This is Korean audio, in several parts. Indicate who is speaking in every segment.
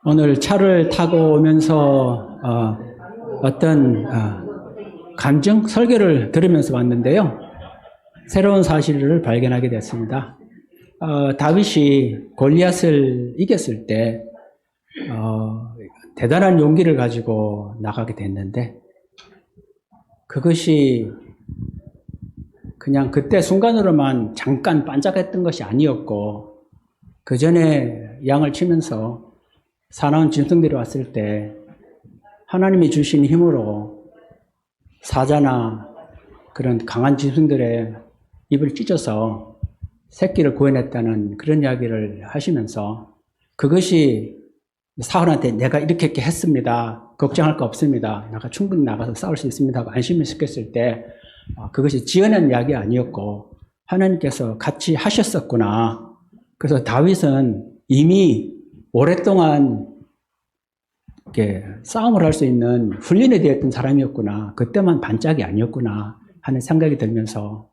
Speaker 1: 오늘 차를 타고 오면서 어떤 간증 설교를 들으면서 왔는데요. 새로운 사실을 발견하게 됐습니다. 다윗이 골리앗을 이겼을 때 대단한 용기를 가지고 나가게 됐는데, 그것이 그냥 그때 순간으로만 잠깐 반짝했던 것이 아니었고, 그 전에 양을 치면서 사나운 짐승들이 왔을 때 하나님이 주신 힘으로 사자나 그런 강한 짐승들의 입을 찢어서 새끼를 구해냈다는 그런 이야기를 하시면서, 그것이 사울한테 내가 이렇게 했습니다, 걱정할 거 없습니다, 내가 충분히 나가서 싸울 수 있습니다 하고 안심을 시켰을 때, 그것이 지어낸 이야기 아니었고 하나님께서 같이 하셨었구나. 그래서 다윗은 이미 오랫동안 이렇게 싸움을 할 수 있는 훈련이 되어 있던 사람이었구나, 그때만 반짝이 아니었구나 하는 생각이 들면서,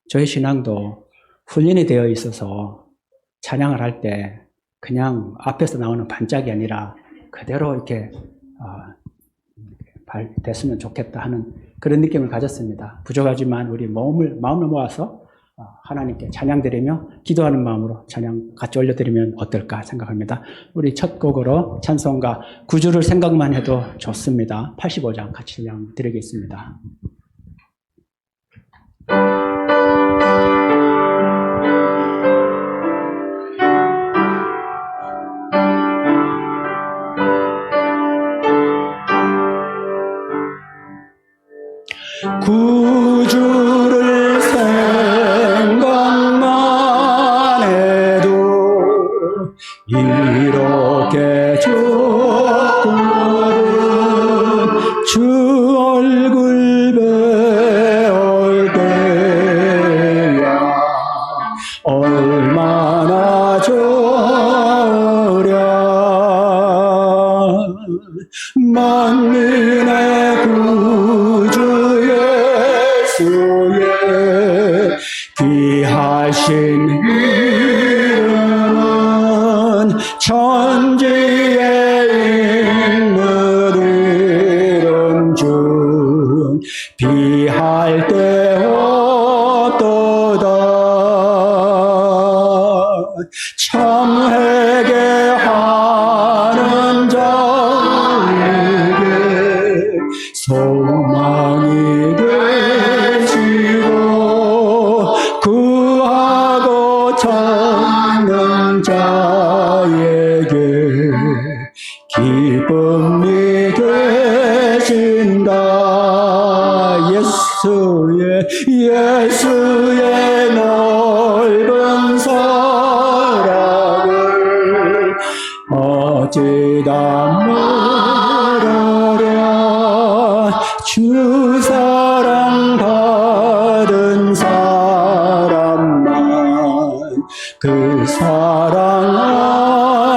Speaker 1: 저의 신앙도 훈련이 되어 있어서 찬양을 할 때 그냥 앞에서 나오는 반짝이 아니라 그대로 이렇게 됐으면 좋겠다 하는 그런 느낌을 가졌습니다. 부족하지만 우리 마음을 모아서 하나님께 찬양드리며 기도하는 마음으로 찬양 같이 올려드리면 어떨까 생각합니다. 우리 첫 곡으로 찬송가 9주를 생각만 해도 좋습니다. 85장 같이 찬양 드리겠습니다. 구주를 생각만 해도 이렇게 좋거든. 주 얼굴 배울 때야 얼마나 좋으랴. 만민의 구주 예수의 귀하신 이름은 천지에 있는 이름 중 비할 데 없도다. 참 회개하는 자에게 소망이 되시고 구하고 찾는 자에게 기쁨이 되신다. 예수의 넓은 사랑을 어찌다 모르랴. 주 사랑 받은 사람만 그 사랑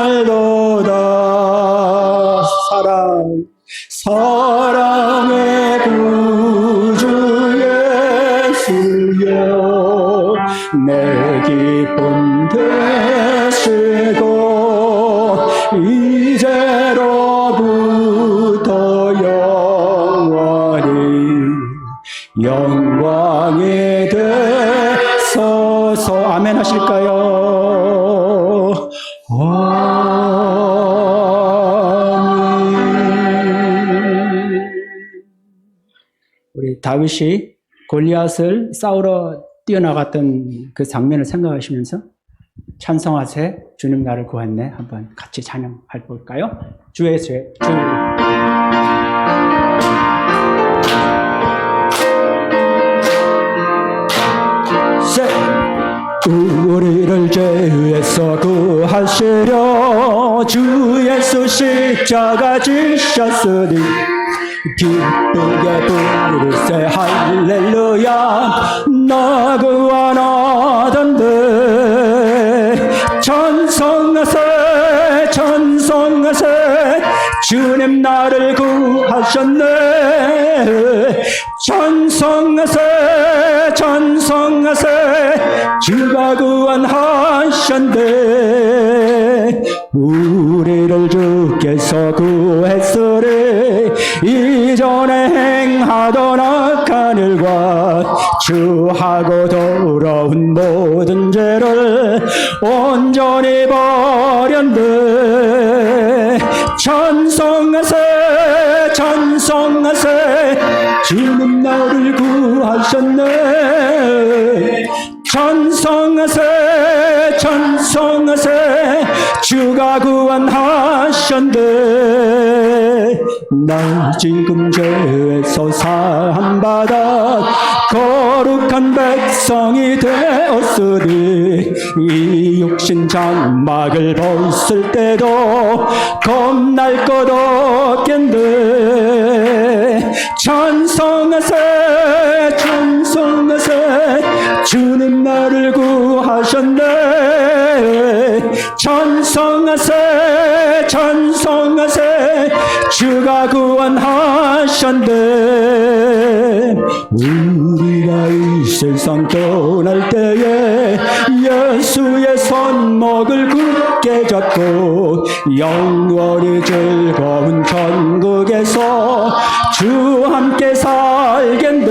Speaker 1: 알도다. 사랑의 구주 예수여 내 기쁨 되시고 이제로부터 영광이 되소서. 아멘 하실까요? 아멘. 우리 다윗이 골리앗을 싸우러 뛰어나갔던 그 장면을 생각하시면서 찬송하세 주님 나를 구했네 한번 같이 찬양해 볼까요? 주의 죄 우리를 죄에서 구하시려 주 예수 십자가 지셨으니 기쁘게 부르세 할렐루야. 나 구원하던데 찬송하세 찬송하세 주님 나를 구하셨네. 찬송하세 찬송하세 주가 구원하셨네. 우리를 주께서 구했으리. 이전에 행하던 악한 일과 주하고 더러운 모든 죄를 온전히 버렸네. 찬송하세 찬송하세 주는 나를 구하셨네. 찬송하세 찬송하세 주가 구원하셨네. 나 지금 죄에서 사함받아 거룩한 백성이 되었으니 이 육신 장막을 벗을 때도 겁날 것 없겠네. 찬송하세 찬송하세 주는 나를 구하셨네. 찬송하세 찬송하세 주가 구원하셨네. 우리가 이 세상 떠날 때에 예수의 손목을 굳게 잡고 영원히 즐거운 천국에서 주 함께 살겠네.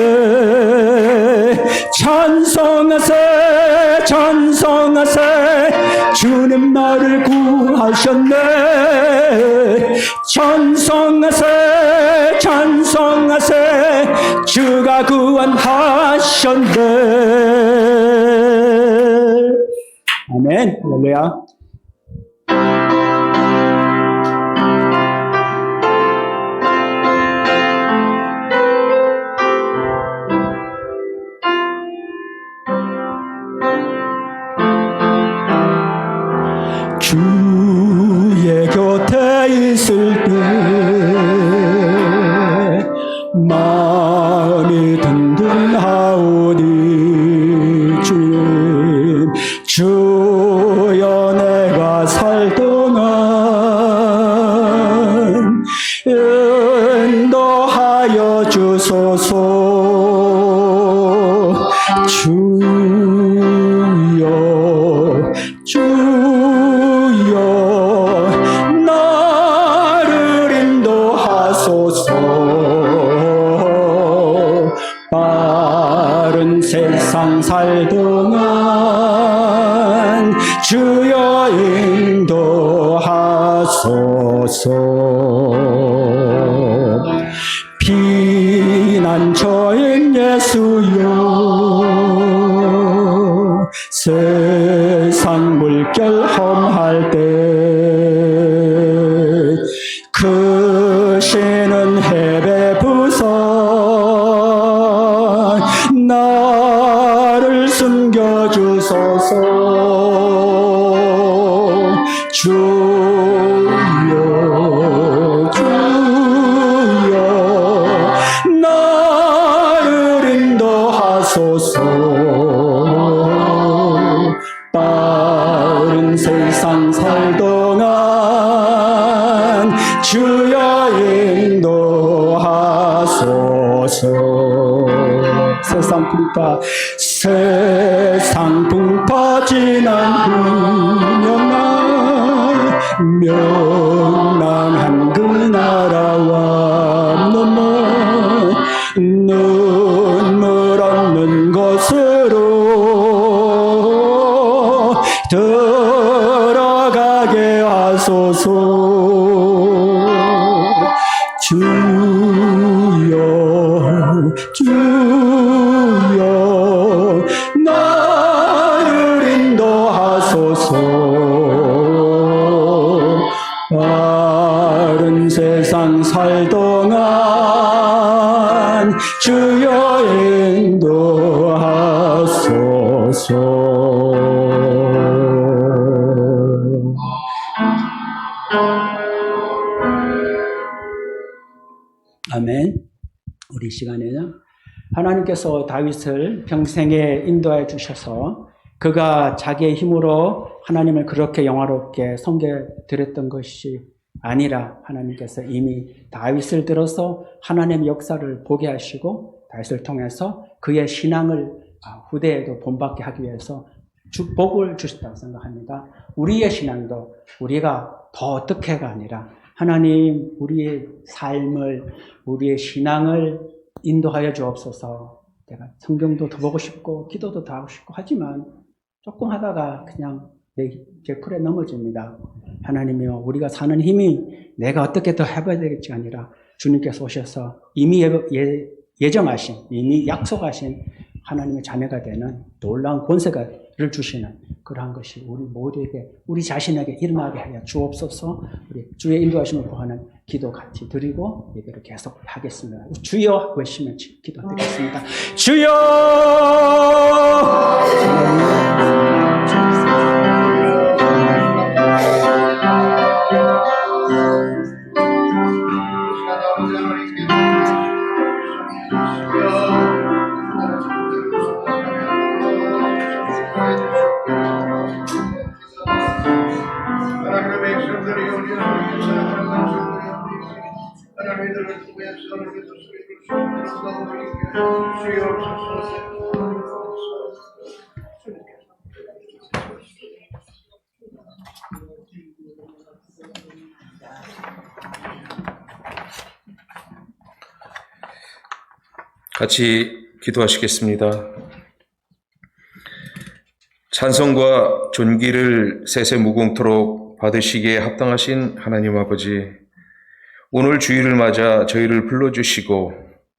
Speaker 1: 찬송하세 찬송하세 주는 나를 구하셨네. 찬송하세 찬송하세 주가 구원하셨네. 아멘. 할렐루야. 주의 곁에 있을 때 마음이 든든하오니 주님 주여 내가 살 동안 인도하여 주소서. 주여 주여 나를 인도하소서. 빠른 세상 살 동안 주여 인도하소서. 피난처인 예수여 세상 물결 험할 때 크시는 해배 부서 나를 숨겨주소서. 주여 주여 나를 인도하소서. 빠른 세상 살 동안 주여 인도하소서. 세상 풍파 세상 풍파 지난 명랑한 그 나라와 넘어 눈물 없는 곳으로 들어가게 하소서. 주여 주여 나를 인도하소서. 빠른 세상 살 동안 주여 인도하소서. 아멘. 우리 시간에는 하나님께서 다윗을 평생에 인도해 주셔서 그가 자기의 힘으로 하나님을 그렇게 영화롭게 섬겨드렸던 것이 아니라 하나님께서 이미 다윗을 들어서 하나님의 역사를 보게 하시고 다윗을 통해서 그의 신앙을 후대에도 본받게 하기 위해서 복을 주셨다고 생각합니다. 우리의 신앙도 우리가 더 어떻게가 아니라 하나님 우리의 삶을, 우리의 신앙을 인도하여 주옵소서. 내가 성경도 더 보고 싶고 기도도 더 하고 싶고 하지만 조금 하다가 그냥 제 풀에 넘어집니다. 하나님이요, 우리가 사는 힘이 내가 어떻게 더 해봐야 되겠지 아니라 주님께서 오셔서 이미 예정하신, 이미 약속하신 하나님의 자녀가 되는 놀라운 권세를 주시는 그러한 것이 우리 모두에게, 우리 자신에게 일어나게 하여 주옵소서. 우리 주의 인도하심을 구하는 기도 같이 드리고 예배를 계속 하겠습니다. 주여 외치면 기도드리겠습니다. 주여!
Speaker 2: 같이 기도하시겠습니다. 찬송과 존귀를 세세무궁토록 받으시기에 합당하신 하나님 아버지, 오늘 주일을 맞아 저희를 불러주시고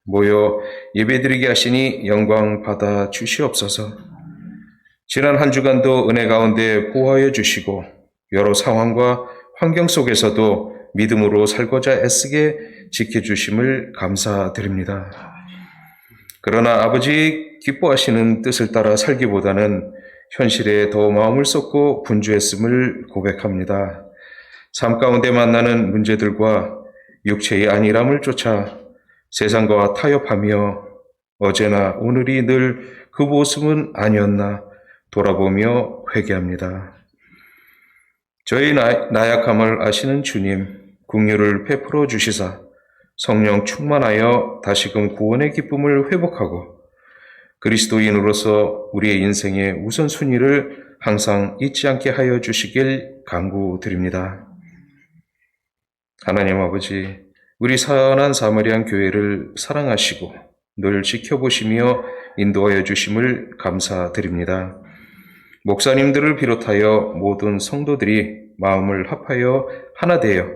Speaker 2: 모여 예배드리게 하시니 영광 받아 주시옵소서. 지난 한 주간도 은혜 가운데 보호하여 주시고 여러 상황과 환경 속에서도 믿음으로 살고자 애쓰게 지켜주심을 감사드립니다. 그러나 아버지 기뻐하시는 뜻을 따라 살기보다는 현실에 더 마음을 쏟고 분주했음을 고백합니다. 삶 가운데 만나는 문제들과 육체의 안일함을 쫓아 세상과 타협하며 어제나 오늘이 늘 그 모습은 아니었나 돌아보며 회개합니다. 저희 나약함을 아시는 주님, 긍휼을 베풀어 주시사 성령 충만하여 다시금 구원의 기쁨을 회복하고 그리스도인으로서 우리의 인생의 우선순위를 항상 잊지 않게 하여 주시길 간구드립니다. 하나님 아버지, 우리 선한 사마리안 교회를 사랑하시고 늘 지켜보시며 인도하여 주심을 감사드립니다. 목사님들을 비롯하여 모든 성도들이 마음을 합하여 하나 되어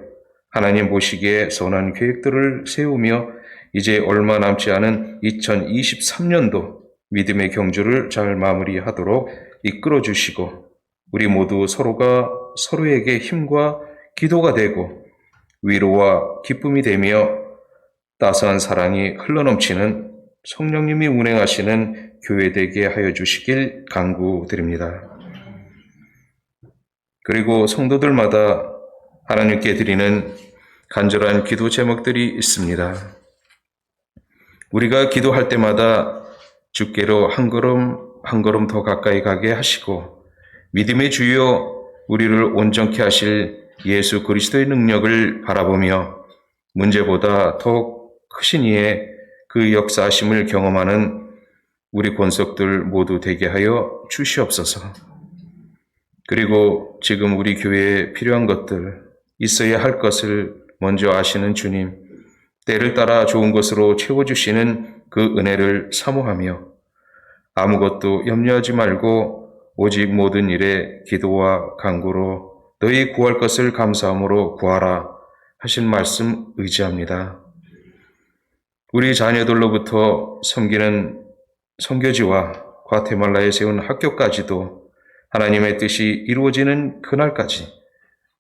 Speaker 2: 하나님 보시기에 선한 계획들을 세우며 이제 얼마 남지 않은 2023년도 믿음의 경주를 잘 마무리하도록 이끌어 주시고 우리 모두 서로가 서로에게 힘과 기도가 되고 위로와 기쁨이 되며 따스한 사랑이 흘러넘치는 성령님이 운행하시는 교회 되게 하여 주시길 간구드립니다. 그리고 성도들마다 하나님께 드리는 간절한 기도 제목들이 있습니다. 우리가 기도할 때마다 주께로 한 걸음 더 가까이 가게 하시고 믿음의 주여 우리를 온전케 하실 예수 그리스도의 능력을 바라보며 문제보다 더욱 크신 이의 그 역사하심을 경험하는 우리 권속들 모두 되게 하여 주시옵소서. 그리고 지금 우리 교회에 필요한 것들, 있어야 할 것을 먼저 아시는 주님, 때를 따라 좋은 것으로 채워주시는 그 은혜를 사모하며 아무것도 염려하지 말고 오직 모든 일에 기도와 간구로 너희 구할 것을 감사함으로 구하라 하신 말씀 의지합니다. 우리 자녀들로부터 섬기는 선교지와 과테말라에 세운 학교까지도 하나님의 뜻이 이루어지는 그날까지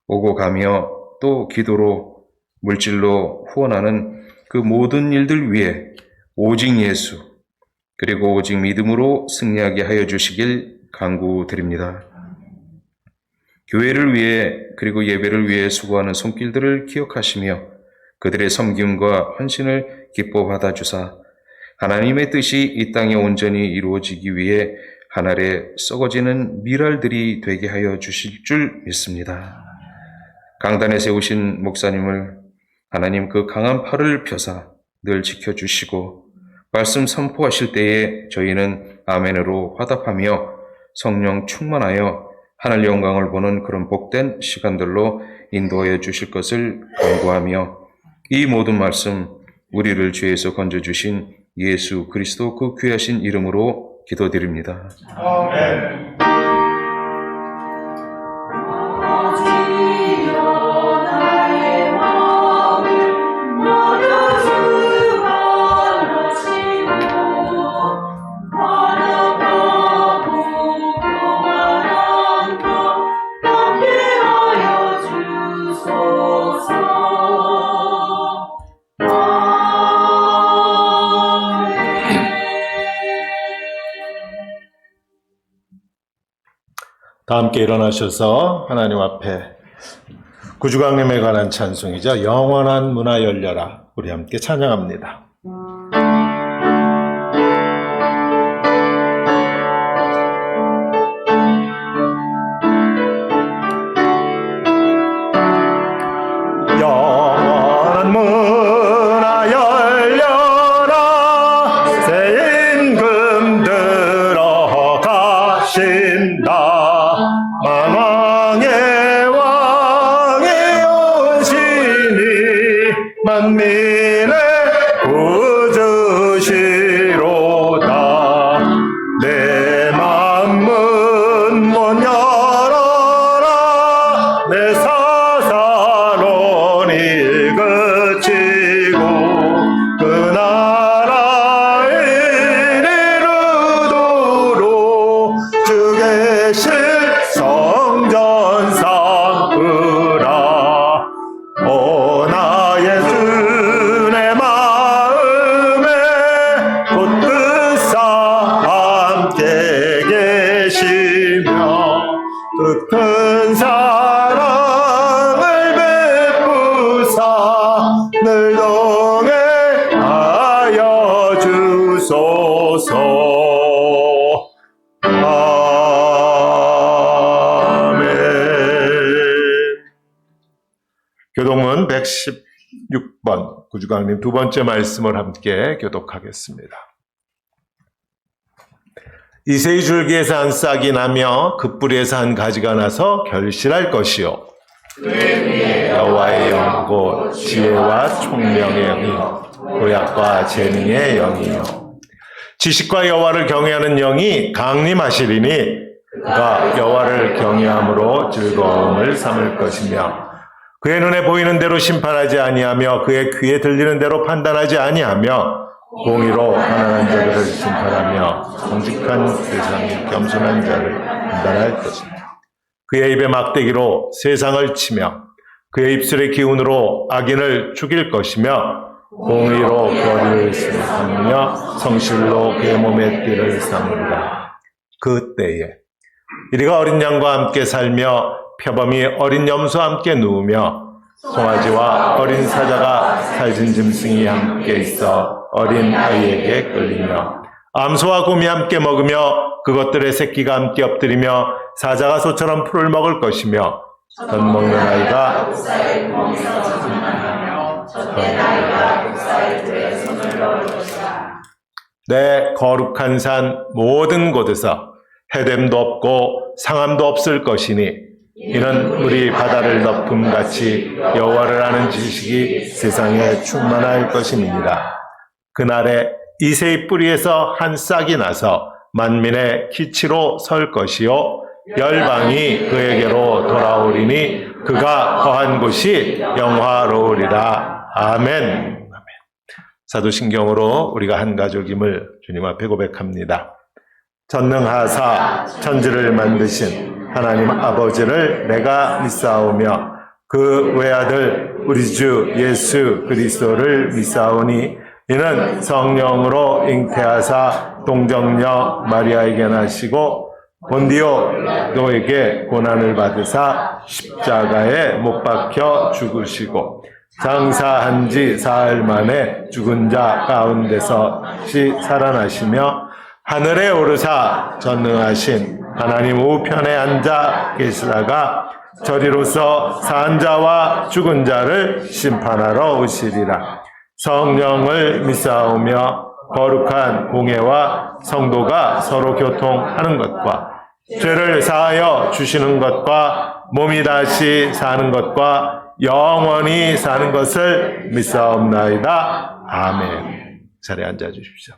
Speaker 2: 오고 가며 또 기도로 물질로 후원하는 그 모든 일들 위해 오직 예수 그리고 오직 믿음으로 승리하게 하여 주시길 간구드립니다. 교회를 위해 그리고 예배를 위해 수고하는 손길들을 기억하시며 그들의 섬김과 헌신을 기뻐 받아주사 하나님의 뜻이 이 땅에 온전히 이루어지기 위해 하늘에 썩어지는 밀알들이 되게 하여 주실 줄 믿습니다. 강단에 세우신 목사님을 하나님 그 강한 팔을 펴사 늘 지켜주시고 말씀 선포하실 때에 저희는 아멘으로 화답하며 성령 충만하여 하늘 영광을 보는 그런 복된 시간들로 인도하여 주실 것을 간구하며 이 모든 말씀 우리를 죄에서 건져주신 예수 그리스도 그 귀하신 이름으로 기도드립니다.
Speaker 3: 아멘. 다 함께 일어나셔서 하나님 앞에 구주강림에 관한 찬송이죠. 영원한 문화 열려라. 우리 함께 찬양합니다. 영원한 문화 열려라. 새 임금 들어가신다. 만왕의 왕이 오시니 만민의 구주시로다. 내 맘 문 열어라. 내 사사론 일그치고 그 나라에 이르도록 주 계신 성전 삼으라. 오 나의 주 내 마음에 곧그 함께 계시며 그 큰 사랑을 베푸사 늘 동행하여 주소서. 교독문 116번 구주강림 두 번째 말씀을 함께 교독하겠습니다. 이새의 줄기에서 한 싹이 나며 그 뿌리에서 한 가지가 나서 결실할 것이요 여호와의 영 곧 지혜와 총명의 영이요 도약과 재능의 영이요 지식과 여호와를 경외하는 영이 강림하시리니 그가 여호와를 경외함으로 즐거움을 삼을 것이며 그의 눈에 보이는 대로 심판하지 아니하며 그의 귀에 들리는 대로 판단하지 아니하며 공의로 가난한 자들을 심판하며 정직한 세상에 겸손한 자를 판단할 것입니다. 그의 입에 막대기로 세상을 치며 그의 입술의 기운으로 악인을 죽일 것이며 공의로 거리를 삼으며 성실로 그의 몸의 띠를 삼으리라. 그때에 이리가 어린 양과 함께 살며 표범이 어린 염소와 함께 누우며 송아지와 어린 사자가 살진 짐승이 함께 있어 어린 아이에게 끌리며 암소와 곰이 함께 먹으며 그것들의 새끼가 함께 엎드리며 사자가 소처럼 풀을 먹을 것이며 젖 먹는 아이가 내 거룩한 산 모든 곳에서 해됨도 없고 상함도 없을 것이니 이는 물이 바다를 덮음같이 여호와를 아는 지식이 세상에 충만할 것임이니라. 그날에 이새의 뿌리에서 한 싹이 나서 만민의 기치로 설 것이요 열방이 그에게로 돌아오리니 그가 거한 곳이 영화로우리라. 아멘. 사도신경으로 우리가 한 가족임을 주님 앞에 고백합니다. 전능하사 천지를 만드신 하나님 아버지를 내가 믿사오며 그 외아들 우리 주 예수 그리스도를 믿사오니 이는 성령으로 잉태하사 동정녀 마리아에게 나시고 본디오 노에게 고난을 받으사 십자가에 못 박혀 죽으시고 장사한 지 사흘 만에 죽은 자 가운데서 다시 살아나시며 하늘에 오르사 전능하신 하나님 우편에 앉아 계시다가 저리로서 산 자와 죽은 자를 심판하러 오시리라. 성령을 믿사오며 거룩한 공회와 성도가 서로 교통하는 것과 죄를 사하여 주시는 것과 몸이 다시 사는 것과 영원히 사는 것을 믿사옵나이다. 아멘. 자리에 앉아 주십시오.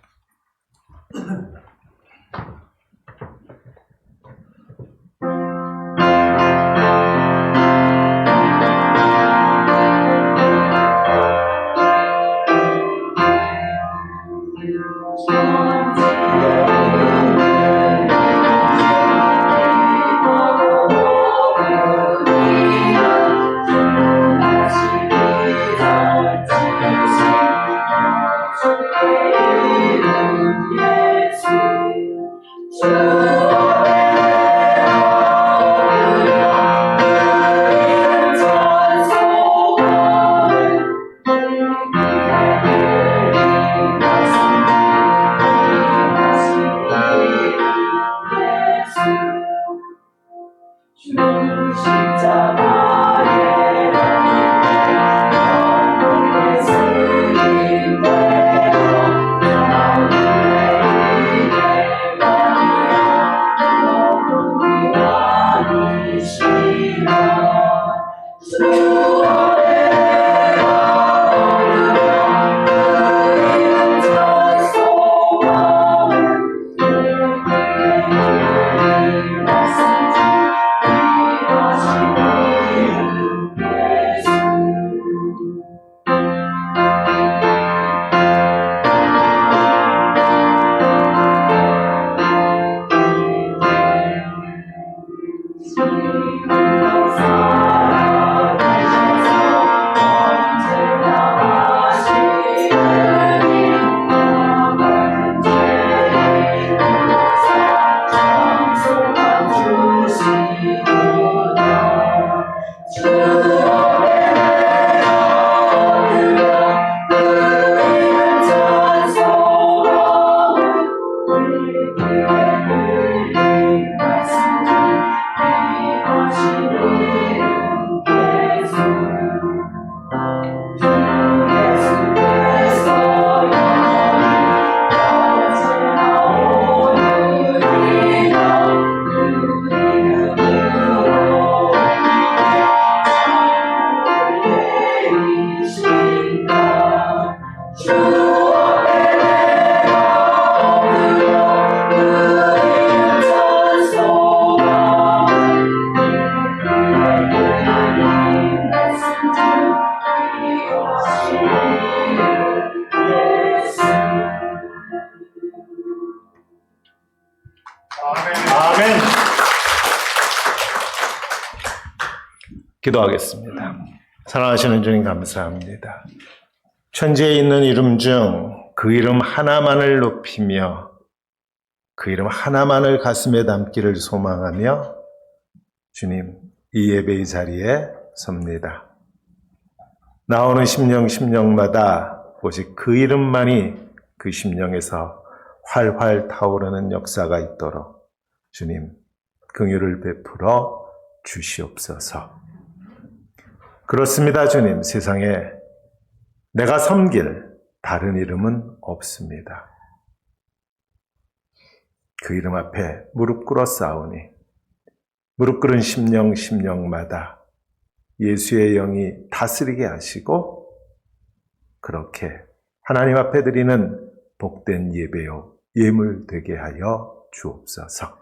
Speaker 3: 아멘. 기도하겠습니다. 사랑하시는 주님 감사합니다. 천지에 있는 이름 중 그 이름 하나만을 높이며 그 이름 하나만을 가슴에 담기를 소망하며 주님 이 예배의 자리에 섭니다. 나오는 심령마다 오직 그 이름만이 그 심령에서 활활 타오르는 역사가 있도록 주님 긍휼을 베풀어 주시옵소서. 그렇습니다. 주님, 세상에 내가 섬길 다른 이름은 없습니다. 그 이름 앞에 무릎 꿇어 싸우니 무릎 꿇은 심령마다 예수의 영이 다스리게 하시고 그렇게 하나님 앞에 드리는 복된 예배요 예물 되게 하여 주옵소서.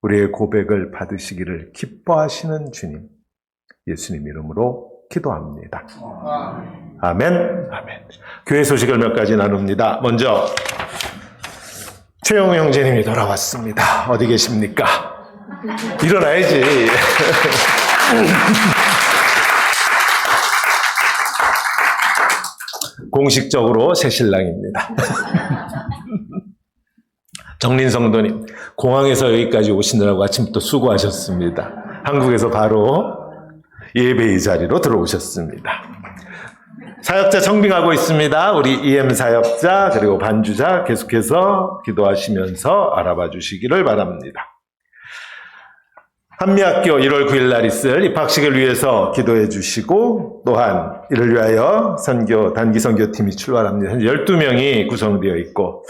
Speaker 3: 우리의 고백을 받으시기를 기뻐하시는 주님 예수님 이름으로 기도합니다. 아멘. 아멘. 교회 소식을 몇 가지 나눕니다. 먼저 최영우 형제님이 돌아왔습니다. 어디 계십니까? 일어나야지. 공식적으로 새 신랑입니다. 정린 성도님, 공항에서 여기까지 오시느라고 아침부터 수고하셨습니다. 한국에서 바로 예배의 자리로 들어오셨습니다. 사역자 청빙하고 있습니다. 우리 EM 사역자 그리고 반주자 계속해서 기도하시면서 알아봐 주시기를 바랍니다. 한미학교 1월 9일 날 있을 입학식을 위해서 기도해 주시고 또한 이를 위하여 단기 선교팀이 출발합니다. 현재 12명이 구성되어 있고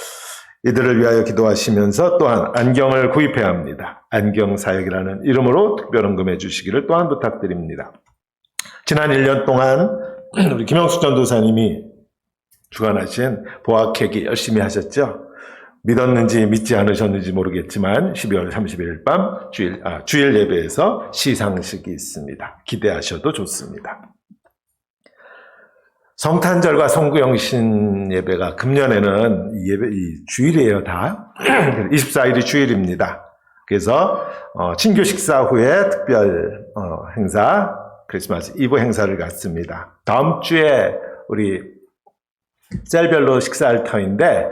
Speaker 3: 이들을 위하여 기도하시면서 또한 안경을 구입해야 합니다. 안경사역이라는 이름으로 특별 헌금해 주시기를 또한 부탁드립니다. 지난 1년 동안 우리 김영숙 전도사님이 주관하신 보아케기 열심히 하셨죠. 믿었는지 믿지 않으셨는지 모르겠지만 12월 31일 밤 주일 예배에서 시상식이 있습니다. 기대하셔도 좋습니다. 성탄절과 송구영신 예배가 금년에는 이 주일이에요, 다. 24일이 주일입니다. 그래서 친교 식사 후에 특별 행사, 크리스마스 이브 행사를 갖습니다. 다음 주에 우리 셀별로 식사할 터인데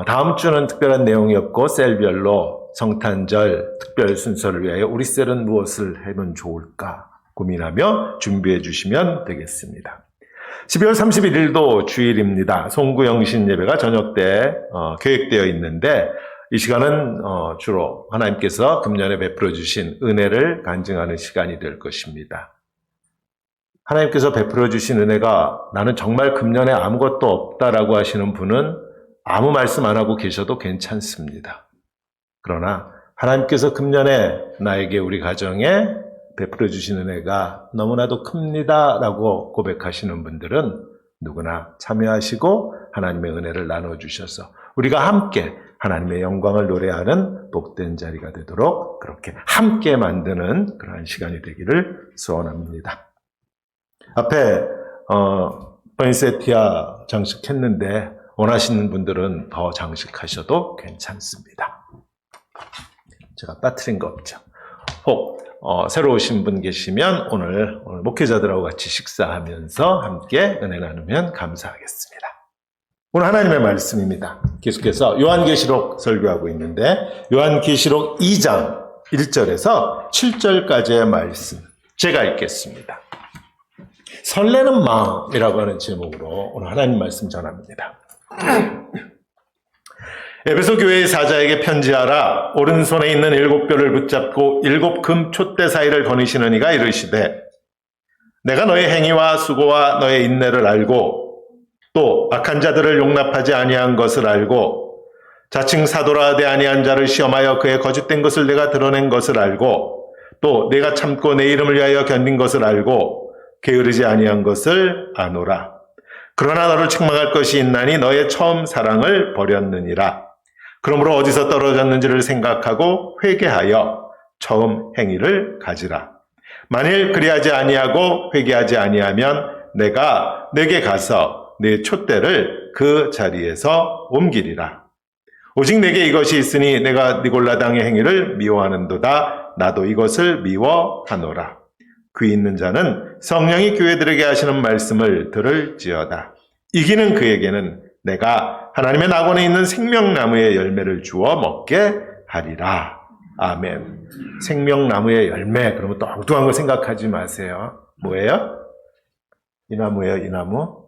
Speaker 3: 다음 주는 특별한 내용이 없고 셀별로 성탄절 특별 순서를 위하여 우리 셀은 무엇을 하면 좋을까 고민하며 준비해 주시면 되겠습니다. 12월 31일도 주일입니다. 송구영신 예배가 저녁 때 계획되어 있는데 이 시간은 주로 하나님께서 금년에 베풀어 주신 은혜를 간증하는 시간이 될 것입니다. 하나님께서 베풀어 주신 은혜가 나는 정말 금년에 아무것도 없다라고 하시는 분은 아무 말씀 안 하고 계셔도 괜찮습니다. 그러나 하나님께서 금년에 나에게 우리 가정에 베풀어 주신 은혜가 너무나도 큽니다라고 고백하시는 분들은 누구나 참여하시고 하나님의 은혜를 나눠주셔서 우리가 함께 하나님의 영광을 노래하는 복된 자리가 되도록 그렇게 함께 만드는 그러한 시간이 되기를 소원합니다. 앞에 포인세티아 장식했는데 원하시는 분들은 더 장식하셔도 괜찮습니다. 제가 빠뜨린 거 없죠. 혹 새로 오신 분 계시면 오늘 목회자들하고 같이 식사하면서 함께 은혜 나누면 감사하겠습니다. 오늘 하나님의 말씀입니다. 계속해서 요한계시록 설교하고 있는데 요한계시록 2장 1절에서 7절까지의 말씀 제가 읽겠습니다. 설레는 마음이라고 하는 제목으로 오늘 하나님 말씀 전합니다. 에베소 교회의 사자에게 편지하라. 오른손에 있는 7뼈를 붙잡고 7 금 촛대 사이를 거니시는 이가 이르시되 내가 너의 행위와 수고와 너의 인내를 알고 또 악한 자들을 용납하지 아니한 것을 알고 자칭 사도라 되 아니한 자를 시험하여 그의 거짓된 것을 내가 드러낸 것을 알고 또 내가 참고 내 이름을 위하여 견딘 것을 알고 게으르지 아니한 것을 아노라. 그러나 너를 책망할 것이 있나니 너의 처음 사랑을 버렸느니라. 그러므로 어디서 떨어졌는지를 생각하고 회개하여 처음 행위를 가지라. 만일 그리하지 아니하고 회개하지 아니하면 내가 내게 가서 네 촛대를 그 자리에서 옮기리라. 오직 내게 이것이 있으니 내가 니골라당의 행위를 미워하는도다. 나도 이것을 미워하노라. 귀 있는 자는 성령이 교회들에게 하시는 말씀을 들을지어다. 이기는 그에게는 내가 하나님의 낙원에 있는 생명나무의 열매를 주어 먹게 하리라. 아멘. 생명나무의 열매, 그러면 또 엉뚱한 거 생각하지 마세요. 뭐예요? 이 나무예요, 이 나무?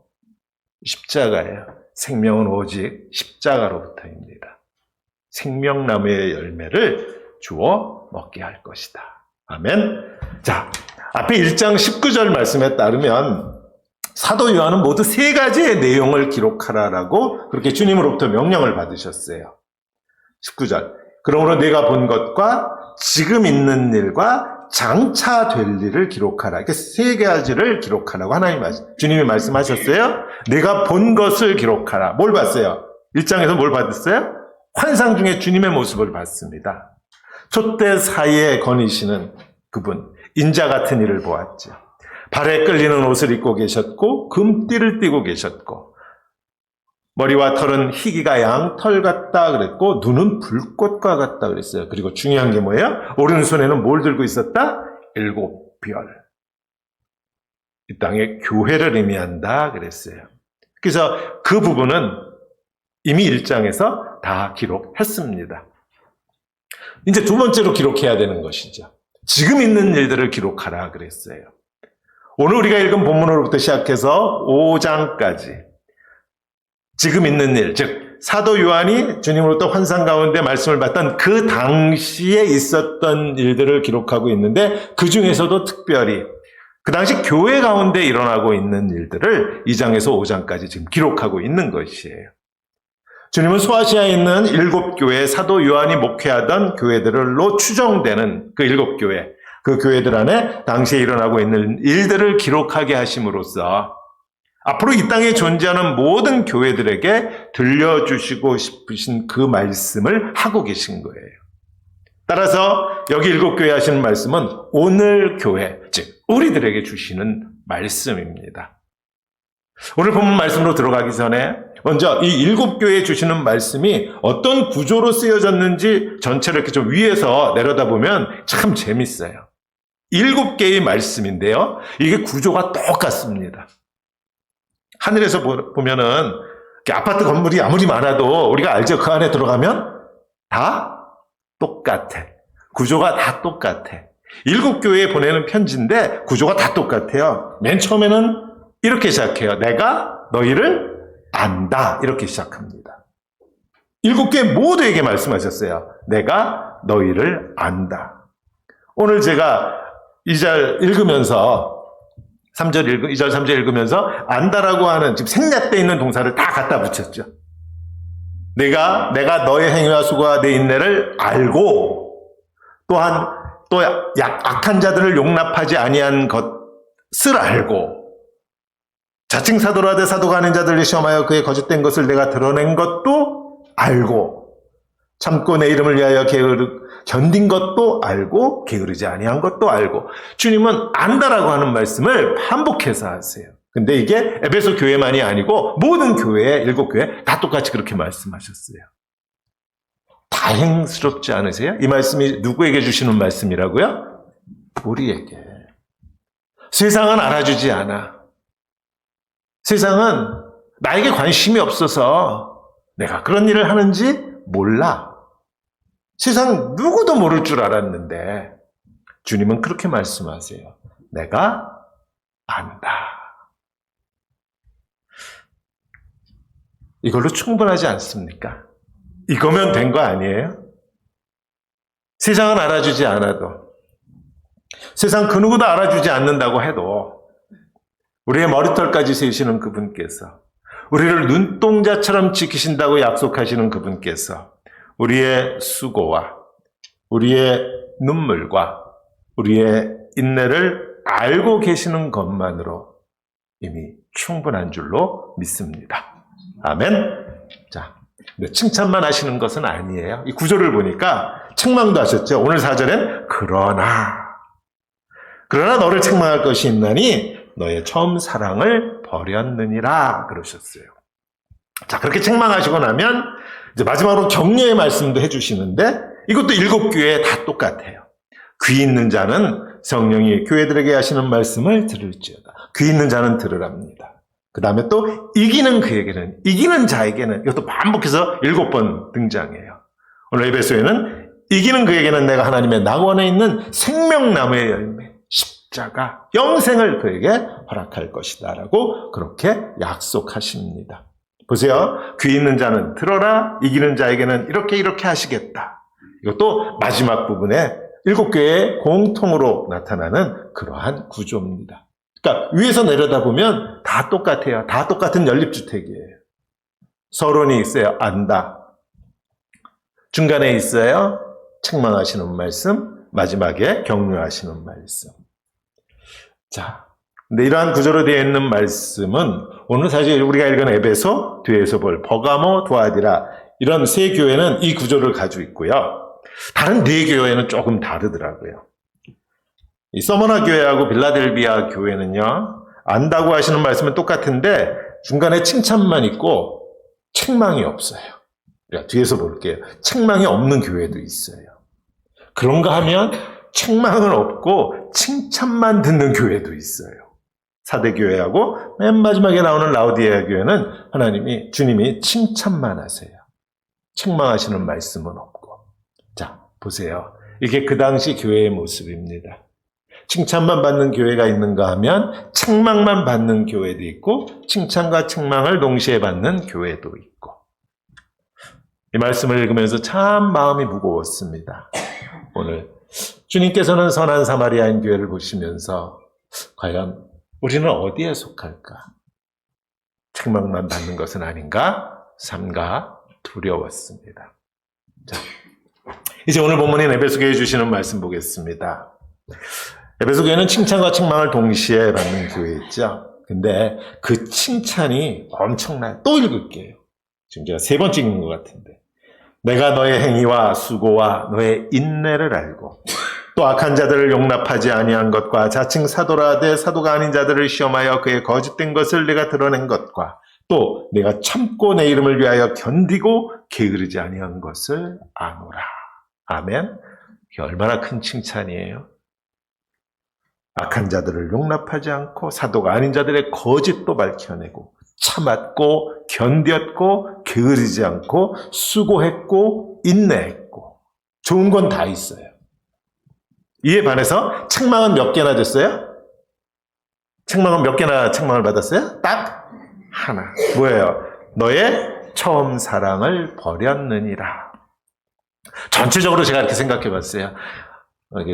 Speaker 3: 십자가예요. 생명은 오직 십자가로부터입니다. 생명나무의 열매를 주어 먹게 할 것이다. 아멘. 자, 앞에 1장 19절 말씀에 따르면 사도 요한은 모두 3가지의 내용을 기록하라라고 그렇게 주님으로부터 명령을 받으셨어요. 19절. 그러므로 내가 본 것과 지금 있는 일과 장차 될 일을 기록하라. 이렇게 3가지를 기록하라고 주님이 말씀하셨어요. 내가 본 것을 기록하라. 뭘 봤어요? 1장에서 뭘 받았어요? 환상 중에 주님의 모습을 봤습니다. 촛대 사이에 거니시는 그분, 인자 같은 일을 보았죠. 발에 끌리는 옷을 입고 계셨고 금띠를 띠고 계셨고 머리와 털은 희기가 양털 같다 그랬고 눈은 불꽃과 같다 그랬어요. 그리고 중요한 게 뭐예요? 오른손에는 뭘 들고 있었다? 7별. 이 땅의 교회를 의미한다 그랬어요. 그래서 그 부분은 이미 1장에서 다 기록했습니다. 이제 두 번째로 기록해야 되는 것이죠. 지금 있는 일들을 기록하라 그랬어요. 오늘 우리가 읽은 본문으로부터 시작해서 5장까지 지금 있는 일, 즉 사도 요한이 주님으로부터 환상 가운데 말씀을 받던 그 당시에 있었던 일들을 기록하고 있는데 그 중에서도 특별히 그 당시 교회 가운데 일어나고 있는 일들을 2장에서 5장까지 지금 기록하고 있는 것이에요. 주님은 소아시아에 있는 7교회, 사도 요한이 목회하던 교회들로 추정되는 그 7교회, 그 교회들 안에 당시에 일어나고 있는 일들을 기록하게 하심으로써 앞으로 이 땅에 존재하는 모든 교회들에게 들려주시고 싶으신 그 말씀을 하고 계신 거예요. 따라서 여기 7교회 하시는 말씀은 오늘 교회, 즉 우리들에게 주시는 말씀입니다. 오늘 본문 말씀으로 들어가기 전에 먼저 이 7교회에 주시는 말씀이 어떤 구조로 쓰여졌는지 전체를 이렇게 좀 위에서 내려다보면 참 재밌어요. 7개의 말씀인데요. 이게 구조가 똑같습니다. 하늘에서 보면은 아파트 건물이 아무리 많아도 우리가 알죠? 그 안에 들어가면 다 똑같아. 구조가 다 똑같아. 7교회에 보내는 편지인데 구조가 다 똑같아요. 맨 처음에는 이렇게 시작해요. 내가 너희를 안다. 이렇게 시작합니다. 7교회 모두에게 말씀하셨어요. 내가 너희를 안다. 오늘 제가 2절 읽으면서 2절 3절 읽으면서 안다라고 하는 지금 생략되어 있는 동사를 다 갖다 붙였죠. 내가 너의 행위와 수고와 내 인내를 알고 또한 또 악한 자들을 용납하지 아니한 것을 알고 자칭 사도라 되 사도가 아닌 자들을 시험하여 그의 거짓된 것을 내가 드러낸 것도 알고 참고 내 이름을 위하여 견딘 것도 알고 게으르지 아니한 것도 알고 주님은 안다라고 하는 말씀을 반복해서 하세요. 근데 이게 에베소 교회만이 아니고 모든 교회, 7교회 다 똑같이 그렇게 말씀하셨어요. 다행스럽지 않으세요? 이 말씀이 누구에게 주시는 말씀이라고요? 우리에게. 세상은 알아주지 않아. 세상은 나에게 관심이 없어서 내가 그런 일을 하는지 몰라. 세상 누구도 모를 줄 알았는데 주님은 그렇게 말씀하세요. 내가 안다. 이걸로 충분하지 않습니까? 이거면 된 거 아니에요? 세상은 알아주지 않아도 세상 그 누구도 알아주지 않는다고 해도 우리의 머리털까지 세시는 그분께서 우리를 눈동자처럼 지키신다고 약속하시는 그분께서 우리의 수고와 우리의 눈물과 우리의 인내를 알고 계시는 것만으로 이미 충분한 줄로 믿습니다. 아멘. 자, 칭찬만 하시는 것은 아니에요. 이 구조를 보니까 책망도 하셨죠. 오늘 4절엔 그러나 너를 책망할 것이 있나니 너의 처음 사랑을 버렸느니라 그러셨어요. 자, 그렇게 책망하시고 나면 이제 마지막으로 격려의 말씀도 해주시는데 이것도 7교회에 다 똑같아요. 귀 있는 자는 성령이 교회들에게 하시는 말씀을 들을지어다. 귀 있는 자는 들으랍니다. 그 다음에 또 이기는 자에게는 이것도 반복해서 7번 등장해요. 오늘 에베소에는 이기는 그에게는 내가 하나님의 낙원에 있는 생명나무의 열매, 십자가, 영생을 그에게 허락할 것이다 라고 그렇게 약속하십니다. 보세요. 귀 있는 자는 들어라. 이기는 자에게는 이렇게 하시겠다. 이것도 마지막 부분에 7교회의 공통으로 나타나는 그러한 구조입니다. 그러니까 위에서 내려다보면 다 똑같아요. 다 똑같은 연립주택이에요. 서론이 있어요. 안다. 중간에 있어요. 책망하시는 말씀. 마지막에 격려하시는 말씀. 자, 근데 이러한 구조로 되어 있는 말씀은 오늘 사실 우리가 읽은 에베소, 뒤에서 볼 버가모, 두아디라 이런 세 교회는 이 구조를 가지고 있고요. 다른 네 교회는 조금 다르더라고요. 이 서머나 교회하고 빌라델비아 교회는요. 안다고 하시는 말씀은 똑같은데 중간에 칭찬만 있고 책망이 없어요. 뒤에서 볼게요. 책망이 없는 교회도 있어요. 그런가 하면 책망은 없고 칭찬만 듣는 교회도 있어요. 사대교회하고 맨 마지막에 나오는 라우디에아 교회는 주님이 칭찬만 하세요. 책망하시는 말씀은 없고. 자, 보세요. 이게 그 당시 교회의 모습입니다. 칭찬만 받는 교회가 있는가 하면 책망만 받는 교회도 있고 칭찬과 책망을 동시에 받는 교회도 있고. 이 말씀을 읽으면서 참 마음이 무거웠습니다. 오늘 주님께서는 선한 사마리아인 교회를 보시면서 과연 우리는 어디에 속할까? 책망만 받는 것은 아닌가? 삼가 두려웠습니다. 자, 이제 오늘 본문인 에베소교회 주시는 말씀 보겠습니다. 에베소교회는 칭찬과 책망을 동시에 받는 교회였죠. 근데 그 칭찬이 엄청나요. 또 읽을게요. 지금 제가 3번째 읽는 것 같은데. 내가 너의 행위와 수고와 너의 인내를 알고 또 악한 자들을 용납하지 아니한 것과 자칭 사도라 하되 사도가 아닌 자들을 시험하여 그의 거짓된 것을 내가 드러낸 것과 또 내가 참고 내 이름을 위하여 견디고 게으르지 아니한 것을 아노라. 아멘. 이게 얼마나 큰 칭찬이에요. 악한 자들을 용납하지 않고 사도가 아닌 자들의 거짓도 밝혀내고 참았고 견뎠고 게으르지 않고 수고했고 인내했고 좋은 건 다 있어요. 이에 반해서 책망은 몇 개나 됐어요? 책망은 몇 개나 책망을 받았어요? 딱 하나. 뭐예요? 너의 처음 사랑을 버렸느니라. 전체적으로 제가 이렇게 생각해 봤어요.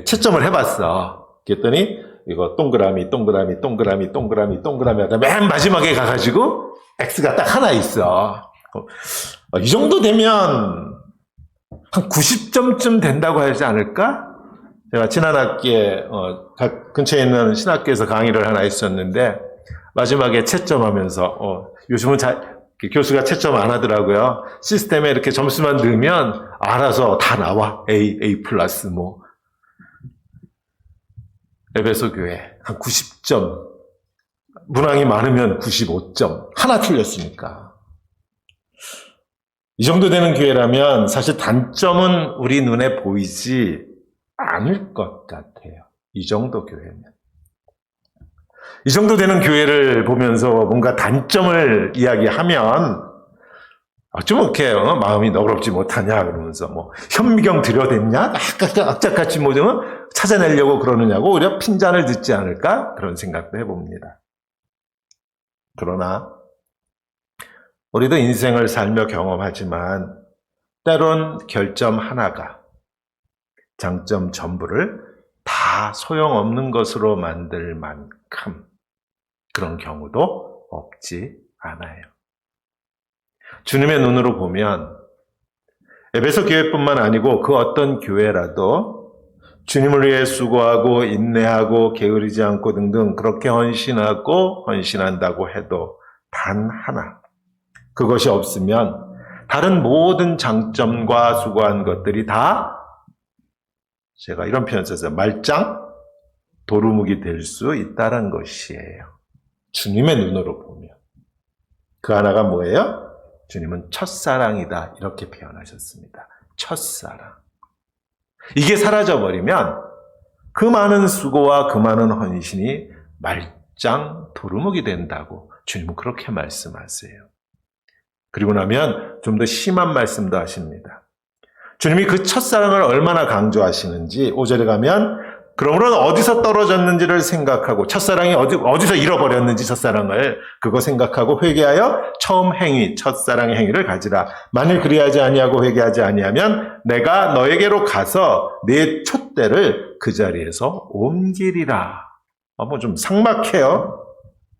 Speaker 3: 채점을 해봤어. 그랬더니 이거 동그라미 하다 맨 마지막에 가가지고 X가 딱 하나 있어. 이 정도 되면 한 90점쯤 된다고 하지 않을까? 제가 지난 학기에 근처에 있는 신학교에서 강의를 하나 했었는데 마지막에 채점하면서 요즘은 교수가 채점 안 하더라고요. 시스템에 이렇게 점수만 넣으면 알아서 다 나와. A 플러스 뭐. 에베소 교회 한 90점, 문항이 많으면 95점, 하나 틀렸으니까. 이 정도 되는 교회라면 사실 단점은 우리 눈에 보이지 않을 것 같아요. 이 정도 교회면. 이 정도 되는 교회를 보면서 뭔가 단점을 이야기하면 좀 이렇게 마음이 너그럽지 못하냐 그러면서 뭐 현미경 들여댔냐? 악착같이 뭐 좀 찾아내려고 그러느냐고 오히려 핀잔을 듣지 않을까? 그런 생각도 해봅니다. 그러나 우리도 인생을 살며 경험하지만 때론 결점 하나가 장점 전부를 다 소용없는 것으로 만들 만큼 그런 경우도 없지 않아요. 주님의 눈으로 보면 에베소 교회뿐만 아니고 그 어떤 교회라도 주님을 위해 수고하고 인내하고 게으르지 않고 등등 그렇게 헌신한다고 해도 단 하나 그것이 없으면 다른 모든 장점과 수고한 것들이 다 제가 이런 표현 썼어요. 말짱 도루묵이 될 수 있다는 것이에요. 주님의 눈으로 보면 그 하나가 뭐예요? 주님은 첫사랑이다 이렇게 표현하셨습니다. 첫사랑. 이게 사라져버리면 그 많은 수고와 그 많은 헌신이 말짱 도루묵이 된다고 주님은 그렇게 말씀하세요. 그리고 나면 좀 더 심한 말씀도 하십니다. 주님이 그 첫사랑을 얼마나 강조하시는지 5절에 가면 그러므로 어디서 떨어졌는지를 생각하고 첫사랑이 어디서 잃어버렸는지 첫사랑을 그거 생각하고 회개하여 처음 행위, 첫사랑의 행위를 가지라. 만일 그리하지 아니하고 회개하지 아니하면 내가 너에게로 가서 내 촛대를 그 자리에서 옮기리라. 뭐 좀 삭막해요.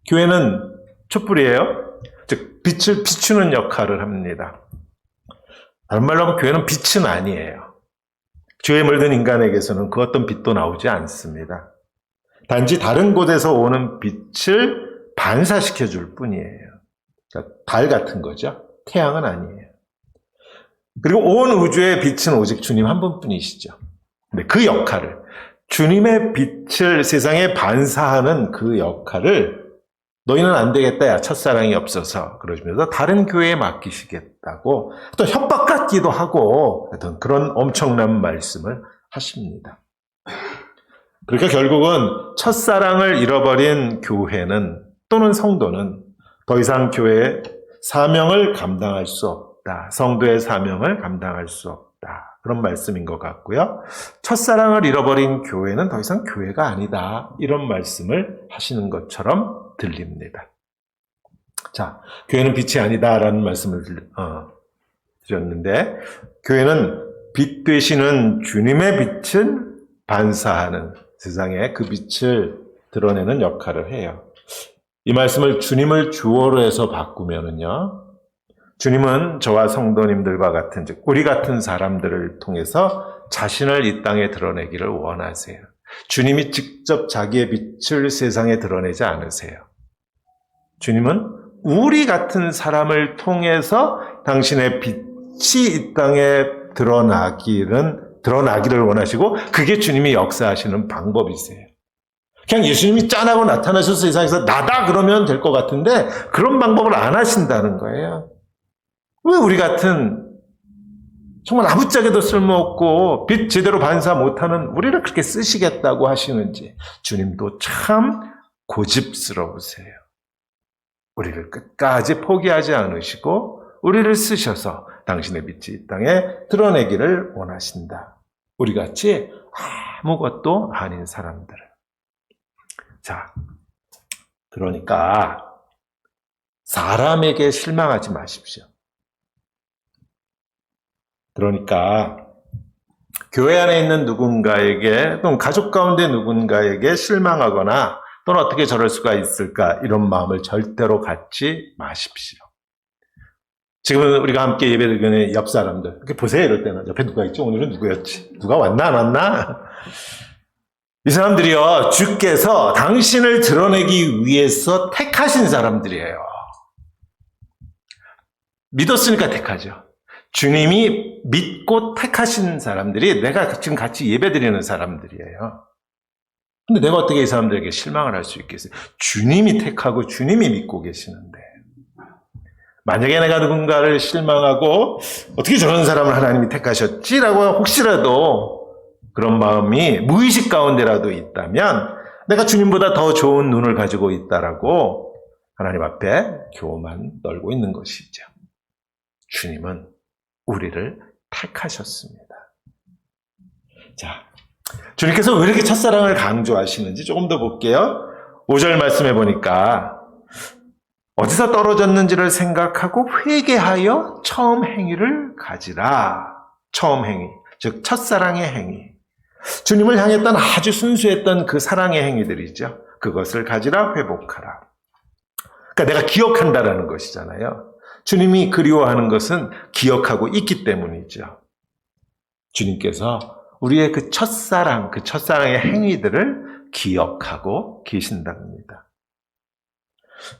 Speaker 3: 교회는 촛불이에요. 즉 빛을 비추는 역할을 합니다. 다른 말로 하면 교회는 빛은 아니에요. 죄에 물든 인간에게서는 그 어떤 빛도 나오지 않습니다. 단지 다른 곳에서 오는 빛을 반사시켜 줄 뿐이에요. 그러니까 달 같은 거죠. 태양은 아니에요. 그리고 온 우주의 빛은 오직 주님 한 분뿐이시죠. 근데 그 역할을 주님의 빛을 세상에 반사하는 그 역할을 너희는 안 되겠다, 야, 첫사랑이 없어서. 그러시면서 다른 교회에 맡기시겠다고 또 협박 같기도 하고 어떤 그런 엄청난 말씀을 하십니다. 그러니까 결국은 첫사랑을 잃어버린 교회는 또는 성도는 더 이상 교회의 사명을 감당할 수 없다. 성도의 사명을 감당할 수 없다. 그런 말씀인 것 같고요. 첫사랑을 잃어버린 교회는 더 이상 교회가 아니다. 이런 말씀을 하시는 것처럼 들립니다. 자, 교회는 빛이 아니다라는 말씀을 드렸는데 교회는 빛 되시는 주님의 빛을 반사하는 세상에 그 빛을 드러내는 역할을 해요. 이 말씀을 주님을 주어로 해서 바꾸면은요. 주님은 저와 성도님들과 같은, 즉 우리 같은 사람들을 통해서 자신을 이 땅에 드러내기를 원하세요. 주님이 직접 자기의 빛을 세상에 드러내지 않으세요. 주님은 우리 같은 사람을 통해서 당신의 빛이 이 땅에 드러나기를 원하시고, 그게 주님이 역사하시는 방법이세요. 그냥 예수님이 짠하고 나타나셔서 세상에서 나다 그러면 될 것 같은데 그런 방법을 안 하신다는 거예요. 왜 우리 같은 정말 아무짝에도 쓸모없고 빛 제대로 반사 못하는 우리를 그렇게 쓰시겠다고 하시는지 주님도 참 고집스러우세요. 우리를 끝까지 포기하지 않으시고 우리를 쓰셔서 당신의 빛이 이 땅에 드러내기를 원하신다. 우리같이 아무것도 아닌 사람들을. 자, 그러니까 사람에게 실망하지 마십시오. 그러니까 교회 안에 있는 누군가에게 또는 가족 가운데 누군가에게 실망하거나 또는 어떻게 저럴 수가 있을까 이런 마음을 절대로 갖지 마십시오. 지금은 우리가 함께 예배드리는 옆 사람들 이렇게 보세요. 이럴 때는 옆에 누가 있지? 오늘은 누구였지? 누가 왔나 안 왔나? 이 사람들이요, 주께서 당신을 드러내기 위해서 택하신 사람들이에요. 믿었으니까 택하죠. 주님이 믿고 택하신 사람들이 내가 지금 같이 예배드리는 사람들이에요. 근데 내가 어떻게 이 사람들에게 실망을 할 수 있겠어요? 주님이 택하고 주님이 믿고 계시는데. 만약에 내가 누군가를 실망하고 어떻게 저런 사람을 하나님이 택하셨지라고 혹시라도 그런 마음이 무의식 가운데라도 있다면 내가 주님보다 더 좋은 눈을 가지고 있다라고 하나님 앞에 교만 떨고 있는 것이죠. 주님은 우리를 택하셨습니다. 자, 주님께서 왜 이렇게 첫사랑을 강조하시는지 조금 더 볼게요. 5절 말씀해 보니까 어디서 떨어졌는지를 생각하고 회개하여 처음 행위를 가지라. 처음 행위, 즉 첫사랑의 행위. 주님을 향했던 아주 순수했던 그 사랑의 행위들이죠. 그것을 가지라, 회복하라. 그러니까 내가 기억한다라는 것이잖아요. 주님이 그리워하는 것은 기억하고 있기 때문이죠. 주님께서 우리의 그 첫사랑의 행위들을 기억하고 계신답니다.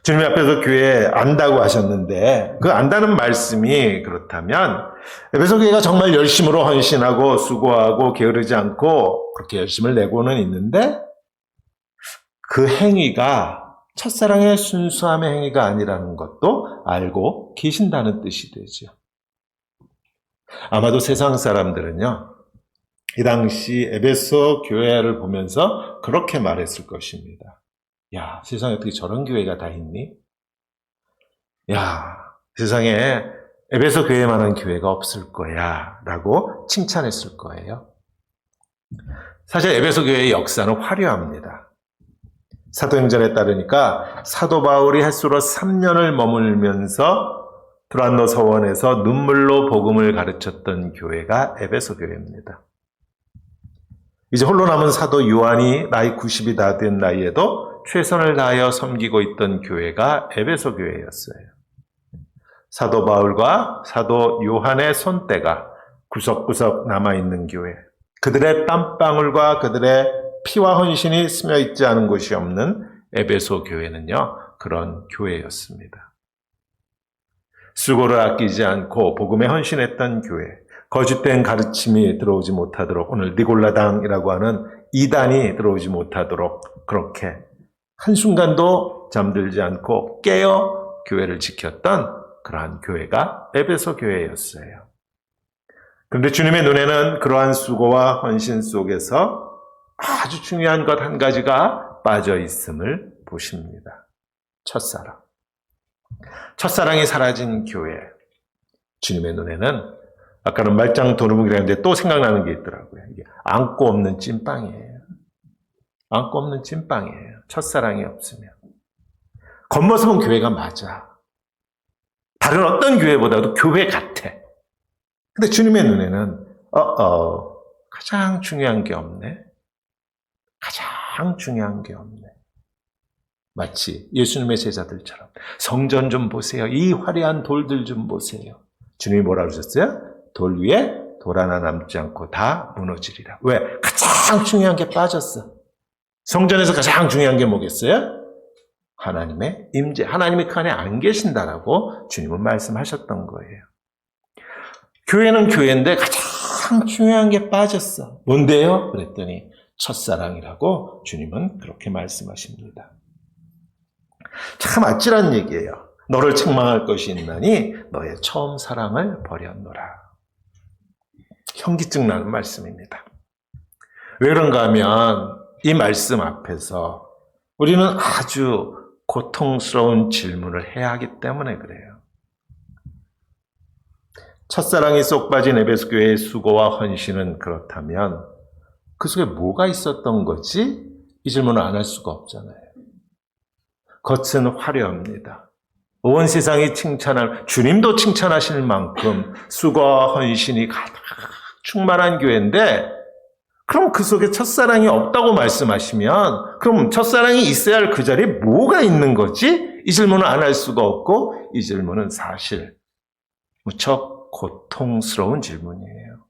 Speaker 3: 주님 앞에서 교회에 안다고 하셨는데 그 안다는 말씀이 그렇다면 에베소 교회가 정말 열심으로 헌신하고 수고하고 게으르지 않고 그렇게 열심을 내고는 있는데 그 행위가 첫사랑의 순수함의 행위가 아니라는 것도 알고 계신다는 뜻이 되죠. 아마도 세상 사람들은요, 이 당시 에베소 교회를 보면서 그렇게 말했을 것입니다. 야, 세상에 어떻게 저런 교회가 다 있니? 야, 세상에 에베소 교회만한 교회가 없을 거야 라고 칭찬했을 거예요. 사실 에베소 교회의 역사는 화려합니다. 사도행전에 따르니까 사도 바울이 햇수로 3년을 머물면서 두란노 서원에서 눈물로 복음을 가르쳤던 교회가 에베소 교회입니다. 이제 홀로 남은 사도 요한이 나이 90이 다 된 나이에도 최선을 다하여 섬기고 있던 교회가 에베소 교회였어요. 사도 바울과 사도 요한의 손때가 구석구석 남아있는 교회, 그들의 땀방울과 그들의 피와 헌신이 스며있지 않은 곳이 없는 에베소 교회는요, 그런 교회였습니다. 수고를 아끼지 않고 복음에 헌신했던 교회, 거짓된 가르침이 들어오지 못하도록, 오늘 니골라당이라고 하는 이단이 들어오지 못하도록 그렇게 한순간도 잠들지 않고 깨어 교회를 지켰던 그러한 교회가 에베소 교회였어요. 그런데 주님의 눈에는 그러한 수고와 헌신 속에서 아주 중요한 것 한 가지가 빠져 있음을 보십니다. 첫사랑. 첫사랑이 사라진 교회. 주님의 눈에는 아까는 말짱 도루묵이라는데 또 생각나는 게 있더라고요. 이게 안고 없는 찐빵이에요. 안고 없는 찐빵이에요. 첫사랑이 없으면. 겉모습은 교회가 맞아. 다른 어떤 교회보다도 교회 같아. 근데 주님의 눈에는 가장 중요한 게 없네. 가장 중요한 게 없네. 마치 예수님의 제자들처럼 성전 좀 보세요. 이 화려한 돌들 좀 보세요. 주님이 뭐라 그러셨어요? 돌 위에 돌 하나 남지 않고 다 무너지리라. 왜? 가장 중요한 게 빠졌어. 성전에서 가장 중요한 게 뭐겠어요? 하나님의 임재, 하나님이 그 안에 안 계신다라고 주님은 말씀하셨던 거예요. 교회는 교회인데 가장 중요한 게 빠졌어. 뭔데요? 그랬더니 첫사랑이라고 주님은 그렇게 말씀하십니다. 참 아찔한 얘기예요. 너를 책망할 것이 있나니 너의 처음 사랑을 버렸노라. 현기증 나는 말씀입니다. 왜 그런가 하면 이 말씀 앞에서 우리는 아주 고통스러운 질문을 해야 하기 때문에 그래요. 첫사랑이 쏙 빠진 에베소 교회의 수고와 헌신은 그렇다면 그 속에 뭐가 있었던 거지? 이 질문을 안 할 수가 없잖아요. 겉은 화려합니다. 온 세상이 칭찬할, 주님도 칭찬하실 만큼 수고와 헌신이 가득 충만한 교회인데, 그럼 그 속에 첫사랑이 없다고 말씀하시면, 그럼 첫사랑이 있어야 할 그 자리에 뭐가 있는 거지? 이 질문을 안 할 수가 없고, 이 질문은 사실 무척 고통스러운 질문이에요.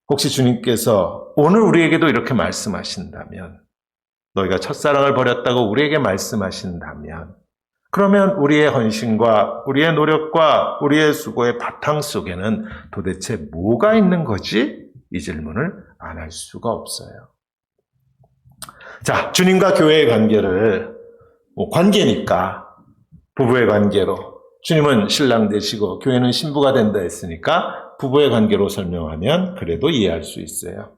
Speaker 3: 혹시 주님께서 오늘 우리에게도 이렇게 말씀하신다면, 너희가 첫사랑을 버렸다고 우리에게 말씀하신다면, 그러면 우리의 헌신과 우리의 노력과 우리의 수고의 바탕 속에는 도대체 뭐가 있는 거지? 이 질문을 안 할 수가 없어요. 자, 주님과 교회의 관계를, 관계니까 부부의 관계로, 주님은 신랑 되시고 교회는 신부가 된다 했으니까 부부의 관계로 설명하면 그래도 이해할 수 있어요.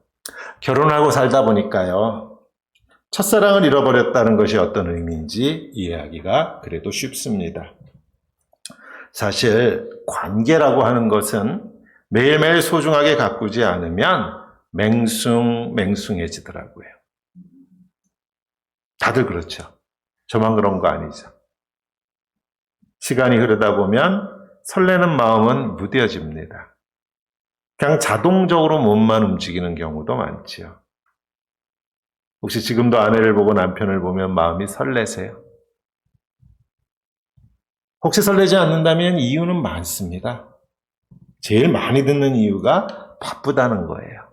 Speaker 3: 결혼하고 살다 보니까요, 첫사랑을 잃어버렸다는 것이 어떤 의미인지 이해하기가 그래도 쉽습니다. 사실 관계라고 하는 것은 매일매일 소중하게 가꾸지 않으면 맹숭맹숭해지더라고요. 다들 그렇죠. 저만 그런 거 아니죠. 시간이 흐르다 보면 설레는 마음은 무뎌집니다. 그냥 자동적으로 몸만 움직이는 경우도 많지요. 혹시 지금도 아내를 보고 남편을 보면 마음이 설레세요? 혹시 설레지 않는다면 이유는 많습니다. 제일 많이 듣는 이유가 바쁘다는 거예요.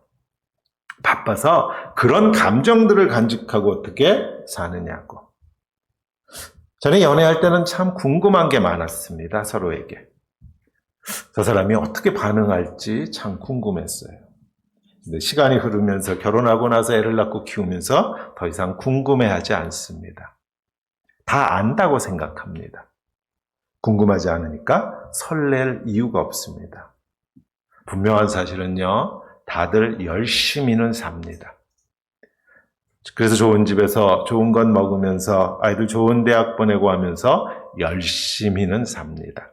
Speaker 3: 바빠서 그런 감정들을 간직하고 어떻게 사느냐고. 저는 연애할 때는 참 궁금한 게 많았습니다. 서로에게. 저 사람이 어떻게 반응할지 참 궁금했어요. 근데 시간이 흐르면서 결혼하고 나서 애를 낳고 키우면서 더 이상 궁금해하지 않습니다. 다 안다고 생각합니다. 궁금하지 않으니까 설렐 이유가 없습니다. 분명한 사실은요, 다들 열심히는 삽니다. 그래서 좋은 집에서 좋은 것 먹으면서 아이들 좋은 대학 보내고 하면서 열심히는 삽니다.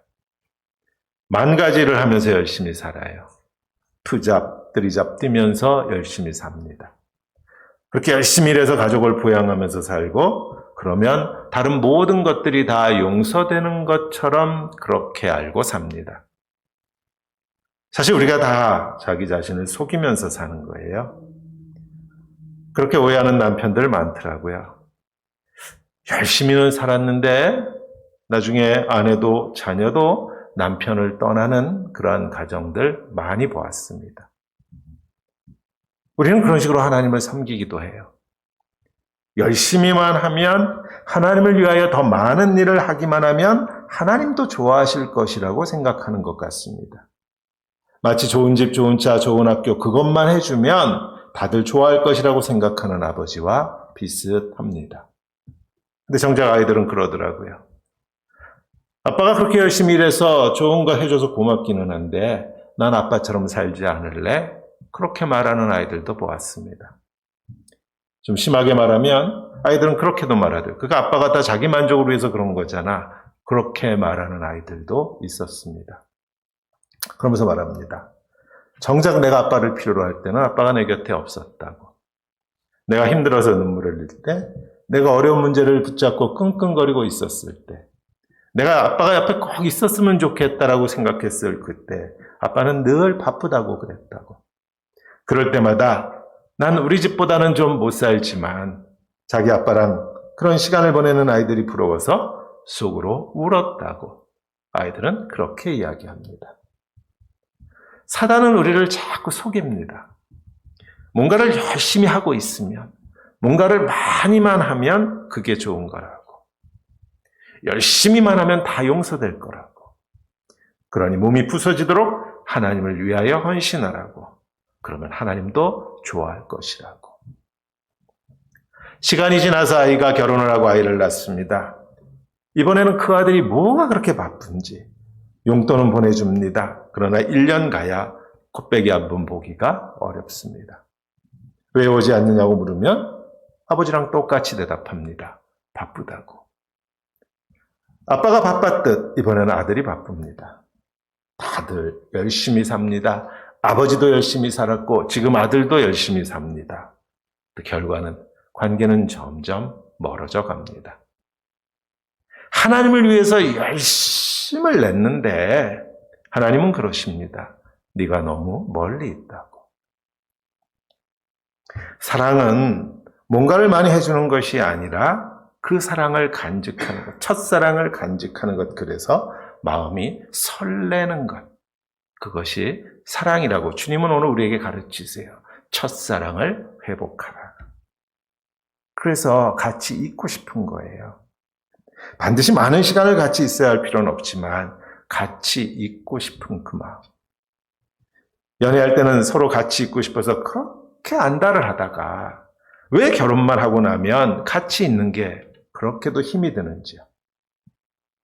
Speaker 3: 만 가지를 하면서 열심히 살아요. 투잡, 드리잡 뛰면서 열심히 삽니다. 그렇게 열심히 일해서 가족을 부양하면서 살고, 그러면 다른 모든 것들이 다 용서되는 것처럼 그렇게 알고 삽니다. 사실 우리가 다 자기 자신을 속이면서 사는 거예요. 그렇게 오해하는 남편들 많더라고요. 열심히는 살았는데 나중에 아내도 자녀도 남편을 떠나는 그러한 가정들 많이 보았습니다. 우리는 그런 식으로 하나님을 섬기기도 해요. 열심히만 하면, 하나님을 위하여 더 많은 일을 하기만 하면 하나님도 좋아하실 것이라고 생각하는 것 같습니다. 마치 좋은 집, 좋은 차, 좋은 학교 그것만 해주면 다들 좋아할 것이라고 생각하는 아버지와 비슷합니다. 근데 정작 아이들은 그러더라고요. 아빠가 그렇게 열심히 일해서 좋은 거 해줘서 고맙기는 한데 난 아빠처럼 살지 않을래? 그렇게 말하는 아이들도 보았습니다. 좀 심하게 말하면 아이들은 그렇게도 말하더라고요. 그거 아빠가 다 자기 만족을 위해서 그런 거잖아. 그렇게 말하는 아이들도 있었습니다. 그러면서 말합니다. 정작 내가 아빠를 필요로 할 때는 아빠가 내 곁에 없었다고. 내가 힘들어서 눈물을 흘릴 때, 내가 어려운 문제를 붙잡고 끙끙거리고 있었을 때, 내가 아빠가 옆에 꼭 있었으면 좋겠다라고 생각했을 그때, 아빠는 늘 바쁘다고 그랬다고. 그럴 때마다 난 우리 집보다는 좀 못 살지만 자기 아빠랑 그런 시간을 보내는 아이들이 부러워서 속으로 울었다고 아이들은 그렇게 이야기합니다. 사단은 우리를 자꾸 속입니다. 뭔가를 열심히 하고 있으면, 뭔가를 많이만 하면 그게 좋은 거라고. 열심히만 하면 다 용서될 거라고. 그러니 몸이 부서지도록 하나님을 위하여 헌신하라고. 그러면 하나님도 좋아할 것이라고. 시간이 지나서 아이가 결혼을 하고 아이를 낳습니다. 이번에는 그 아들이 뭐가 그렇게 바쁜지 용돈은 보내줍니다. 그러나 1년 가야 콧배기 한 번 보기가 어렵습니다. 왜 오지 않느냐고 물으면 아버지랑 똑같이 대답합니다. 바쁘다고. 아빠가 바빴듯 이번에는 아들이 바쁩니다. 다들 열심히 삽니다. 아버지도 열심히 살았고 지금 아들도 열심히 삽니다. 그 결과는 관계는 점점 멀어져 갑니다. 하나님을 위해서 열심을 냈는데 하나님은 그러십니다. 네가 너무 멀리 있다고. 사랑은 뭔가를 많이 해주는 것이 아니라 그 사랑을 간직하는 것, 첫사랑을 간직하는 것, 그래서 마음이 설레는 것, 그것이 사랑이라고 주님은 오늘 우리에게 가르치세요. 첫사랑을 회복하라. 그래서 같이 있고 싶은 거예요. 반드시 많은 시간을 같이 있어야 할 필요는 없지만 같이 있고 싶은 그 마음. 연애할 때는 서로 같이 있고 싶어서 그렇게 안달을 하다가 왜 결혼만 하고 나면 같이 있는 게 그렇게도 힘이 드는지요.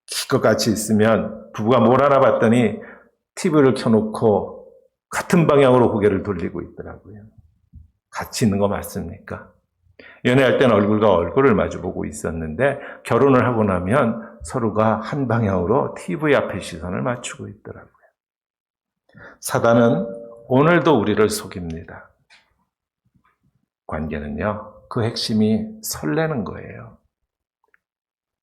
Speaker 3: 기껏 같이 있으면 부부가 뭘 하나 봤더니 TV를 켜놓고 같은 방향으로 고개를 돌리고 있더라고요. 같이 있는 거 맞습니까? 연애할 때는 얼굴과 얼굴을 마주보고 있었는데 결혼을 하고 나면 서로가 한 방향으로 TV 앞에 시선을 맞추고 있더라고요. 사단은 오늘도 우리를 속입니다. 관계는요, 그 핵심이 설레는 거예요.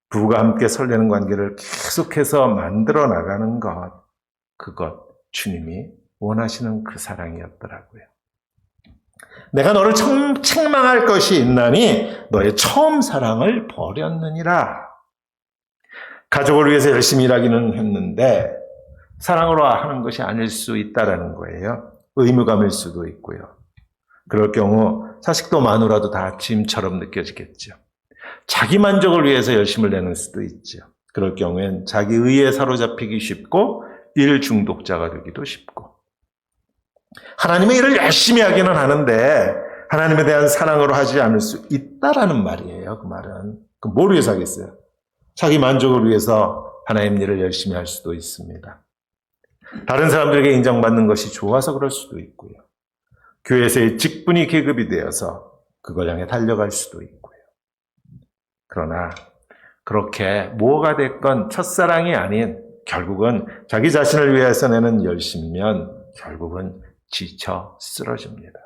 Speaker 3: 부부가 함께 설레는 관계를 계속해서 만들어 나가는 것, 그것 주님이 원하시는 그 사랑이었더라고요. 내가 너를 책망할 것이 있나니 너의 처음 사랑을 버렸느니라. 가족을 위해서 열심히 일하기는 했는데 사랑으로 하는 것이 아닐 수 있다라는 거예요. 의무감일 수도 있고요. 그럴 경우 자식도 마누라도 다 짐처럼 느껴지겠죠. 자기 만족을 위해서 열심을 내는 수도 있죠. 그럴 경우엔 자기 의에 사로잡히기 쉽고 일 중독자가 되기도 쉽고. 하나님의 일을 열심히 하기는 하는데 하나님에 대한 사랑으로 하지 않을 수 있다라는 말이에요. 그 말은. 그럼 뭘 위해서 하겠어요? 자기 만족을 위해서 하나님 일을 열심히 할 수도 있습니다. 다른 사람들에게 인정받는 것이 좋아서 그럴 수도 있고요. 교회에서의 직분이 계급이 되어서 그걸 향해 달려갈 수도 있고요. 그러나 그렇게 뭐가 됐건 첫사랑이 아닌 결국은 자기 자신을 위해서 내는 열심이면 결국은 지쳐 쓰러집니다.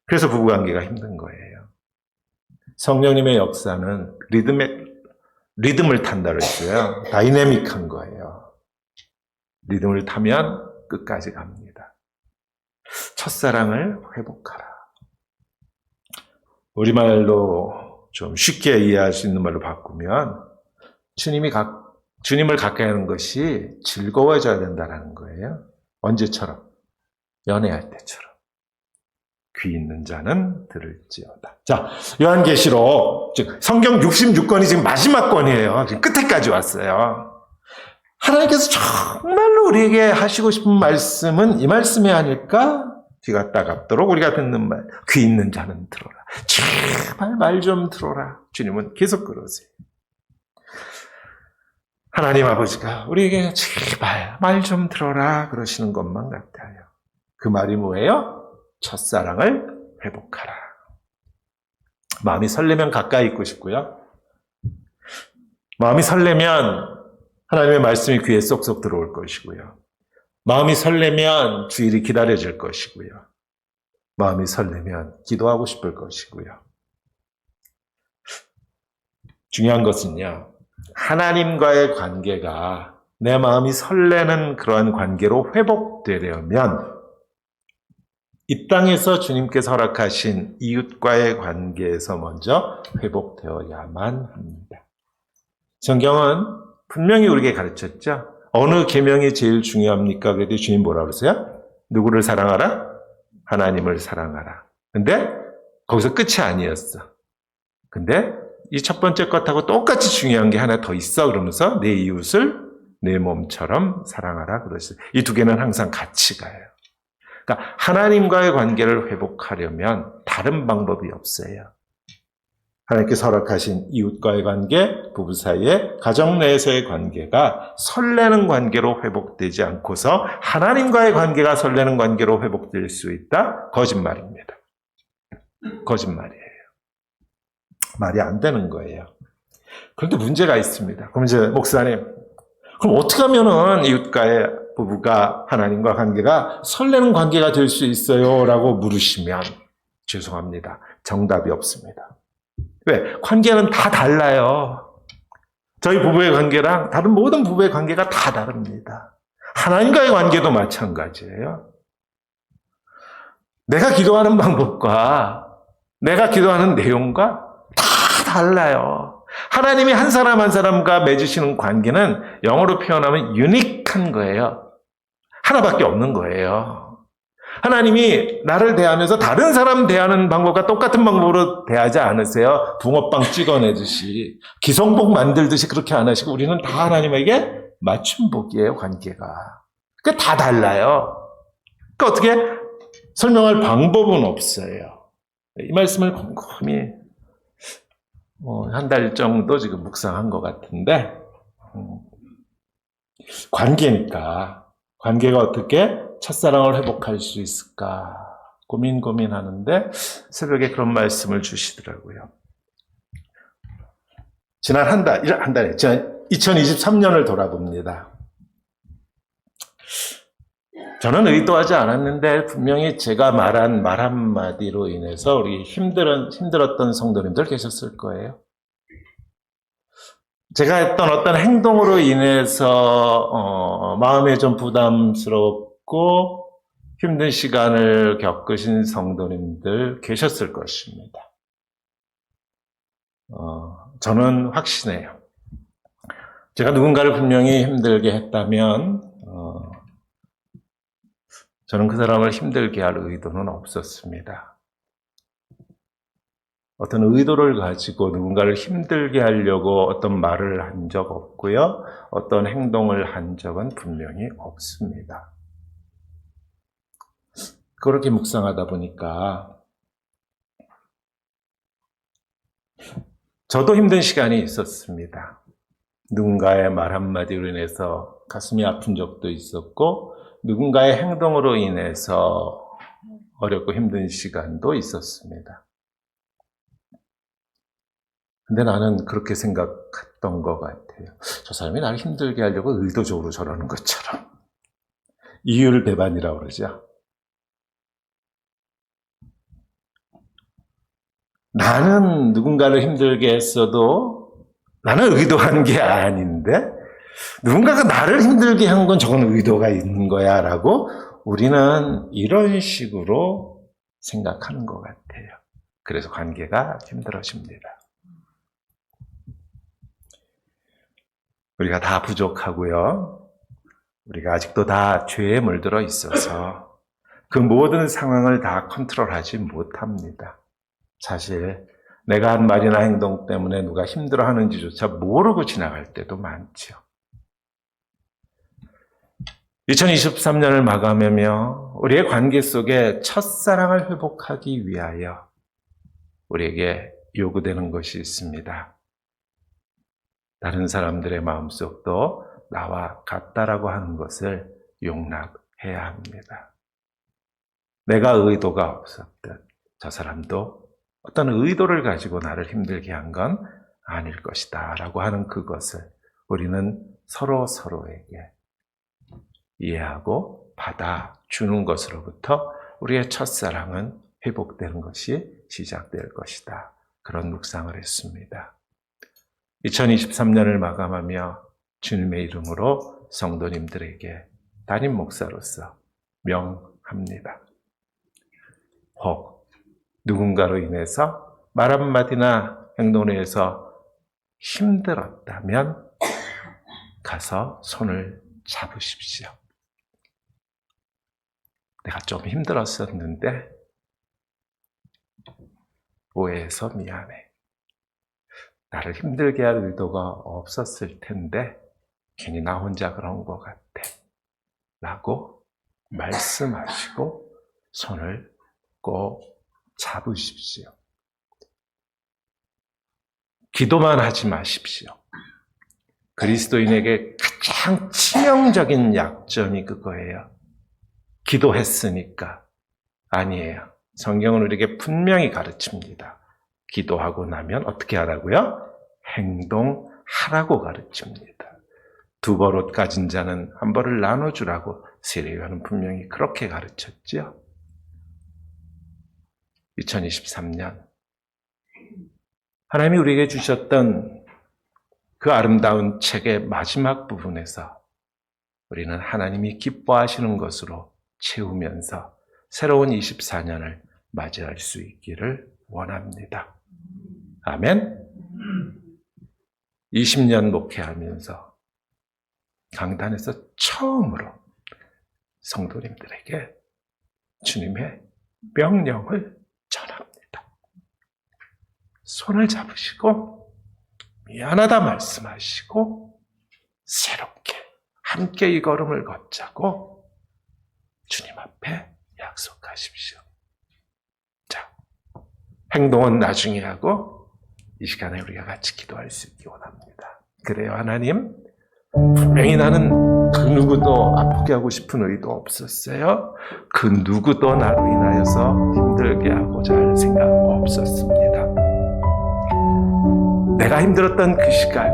Speaker 3: 그래서 부부관계가 힘든 거예요. 성령님의 역사는 리듬을 탄다 그랬어요. 다이내믹한 거예요. 리듬을 타면 끝까지 갑니다. 첫사랑을 회복하라. 우리말로 좀 쉽게 이해할 수 있는 말로 바꾸면 주님을 가까이 하는 것이 즐거워져야 된다는 거예요. 언제처럼? 연애할 때처럼. 귀 있는 자는 들을지어다. 자, 요한계시록, 즉 성경 66권이 지금 마지막 권이에요. 지금 끝에까지 왔어요. 하나님께서 정말로 우리에게 하시고 싶은 말씀은 이 말씀이 아닐까? 귀가 따갑도록 우리가 듣는 말, 귀 있는 자는 들어라. 제발 말 좀 들어라. 주님은 계속 그러세요. 하나님 아버지가 우리에게 제발 말 좀 들어라 그러시는 것만 같아요. 그 말이 뭐예요? 첫사랑을 회복하라. 마음이 설레면 가까이 있고 싶고요. 마음이 설레면 하나님의 말씀이 귀에 쏙쏙 들어올 것이고요. 마음이 설레면 주일이 기다려질 것이고요. 마음이 설레면 기도하고 싶을 것이고요. 중요한 것은요, 하나님과의 관계가 내 마음이 설레는 그러한 관계로 회복되려면 이 땅에서 주님께서 허락하신 이웃과의 관계에서 먼저 회복되어야만 합니다. 성경은 분명히 우리에게 가르쳤죠. 어느 계명이 제일 중요합니까? 그랬더니 주님 뭐라 그러세요? 누구를 사랑하라? 하나님을 사랑하라. 근데 거기서 끝이 아니었어. 근데 이 첫 번째 것하고 똑같이 중요한 게 하나 더 있어. 그러면서 내 이웃을 내 몸처럼 사랑하라 그랬어요. 이 두 개는 항상 같이 가요. 그러니까 하나님과의 관계를 회복하려면 다른 방법이 없어요. 하나님께서 허락하신 이웃과의 관계, 부부 사이의 가정 내에서의 관계가 설레는 관계로 회복되지 않고서 하나님과의 관계가 설레는 관계로 회복될 수 있다? 거짓말입니다. 거짓말이에요. 말이 안 되는 거예요. 그런데 문제가 있습니다. 그럼 이제 목사님, 그럼 어떻게 하면은 이웃과의 부부가 하나님과 관계가 설레는 관계가 될 수 있어요? 라고 물으시면 죄송합니다. 정답이 없습니다. 왜? 관계는 다 달라요. 저희 부부의 관계랑 다른 모든 부부의 관계가 다 다릅니다. 하나님과의 관계도 마찬가지예요. 내가 기도하는 방법과 내가 기도하는 내용과 다 달라요. 하나님이 한 사람 한 사람과 맺으시는 관계는 영어로 표현하면 유니크한 거예요. 하나밖에 없는 거예요. 하나님이 나를 대하면서 다른 사람 대하는 방법과 똑같은 방법으로 대하지 않으세요. 붕어빵 찍어내듯이 기성복 만들듯이 그렇게 안 하시고 우리는 다 하나님에게 맞춤복이에요. 관계가. 그러니까 다 달라요. 그러니까 어떻게 설명할 방법은 없어요. 이 말씀을 곰곰이 한 달 정도 지금 묵상한 것 같은데 관계니까 관계가 어떻게 첫사랑을 회복할 수 있을까 고민하는데 새벽에 그런 말씀을 주시더라고요. 지난 한 달에 2023년을 돌아봅니다. 저는 의도하지 않았는데 분명히 제가 말한 말 한마디로 인해서 우리 힘들었던 성도님들 계셨을 거예요. 제가 했던 어떤 행동으로 인해서 마음에 좀 부담스럽고 힘든 시간을 겪으신 성도님들 계셨을 것입니다. 저는 확신해요. 제가 누군가를 분명히 힘들게 했다면 저는 그 사람을 힘들게 할 의도는 없었습니다. 어떤 의도를 가지고 누군가를 힘들게 하려고 어떤 말을 한 적 없고요. 어떤 행동을 한 적은 분명히 없습니다. 그렇게 묵상하다 보니까 저도 힘든 시간이 있었습니다. 누군가의 말 한마디로 인해서 가슴이 아픈 적도 있었고 누군가의 행동으로 인해서 어렵고 힘든 시간도 있었습니다. 근데 나는 그렇게 생각했던 것 같아요. 저 사람이 나를 힘들게 하려고 의도적으로 저러는 것처럼. 이율배반이라고 그러죠. 나는 누군가를 힘들게 했어도 나는 의도한 게 아닌데 누군가가 나를 힘들게 한 건 저건 의도가 있는 거야 라고 우리는 이런 식으로 생각하는 것 같아요. 그래서 관계가 힘들어집니다. 우리가 다 부족하고요. 우리가 아직도 다 죄에 물들어 있어서 그 모든 상황을 다 컨트롤하지 못합니다. 사실 내가 한 말이나 행동 때문에 누가 힘들어하는지조차 모르고 지나갈 때도 많죠. 2023년을 마감하며 우리의 관계 속에 첫사랑을 회복하기 위하여 우리에게 요구되는 것이 있습니다. 다른 사람들의 마음속도 나와 같다라고 하는 것을 용납해야 합니다. 내가 의도가 없었듯 저 사람도 어떤 의도를 가지고 나를 힘들게 한 건 아닐 것이다 라고 하는 그것을 우리는 서로에게 이해하고 받아주는 것으로부터 우리의 첫사랑은 회복되는 것이 시작될 것이다. 그런 묵상을 했습니다. 2023년을 마감하며 주님의 이름으로 성도님들에게 담임 목사로서 명합니다. 혹 누군가로 인해서 말 한마디나 행동에 의해서 힘들었다면 가서 손을 잡으십시오. 내가 좀 힘들었었는데 오해해서 미안해. 나를 힘들게 할 의도가 없었을 텐데 괜히 나 혼자 그런 것 같아. 라고 말씀하시고 손을 꼭 잡으십시오. 기도만 하지 마십시오. 그리스도인에게 가장 치명적인 약점이 그거예요. 기도했으니까. 아니에요. 성경은 우리에게 분명히 가르칩니다. 기도하고 나면 어떻게 하라고요? 행동하라고 가르칩니다. 2버릇 가진 자는 1벌을 나눠주라고 세례요한은 분명히 그렇게 가르쳤죠. 2023년 하나님이 우리에게 주셨던 그 아름다운 책의 마지막 부분에서 우리는 하나님이 기뻐하시는 것으로 채우면서 새로운 24년을 맞이할 수 있기를 원합니다. 아멘. 20년 목회하면서 강단에서 처음으로 성도님들에게 주님의 명령을 전합니다. 손을 잡으시고 미안하다 말씀하시고 새롭게 함께 이 걸음을 걷자고 주님 앞에 약속하십시오. 자, 행동은 나중에 하고 이 시간에 우리가 같이 기도할 수 있기 원합니다. 그래요, 하나님. 분명히 나는 그 누구도 아프게 하고 싶은 의도 없었어요. 그 누구도 나로 인하여서 힘들게 하고자 할 생각 없었습니다. 내가 힘들었던 그 시간,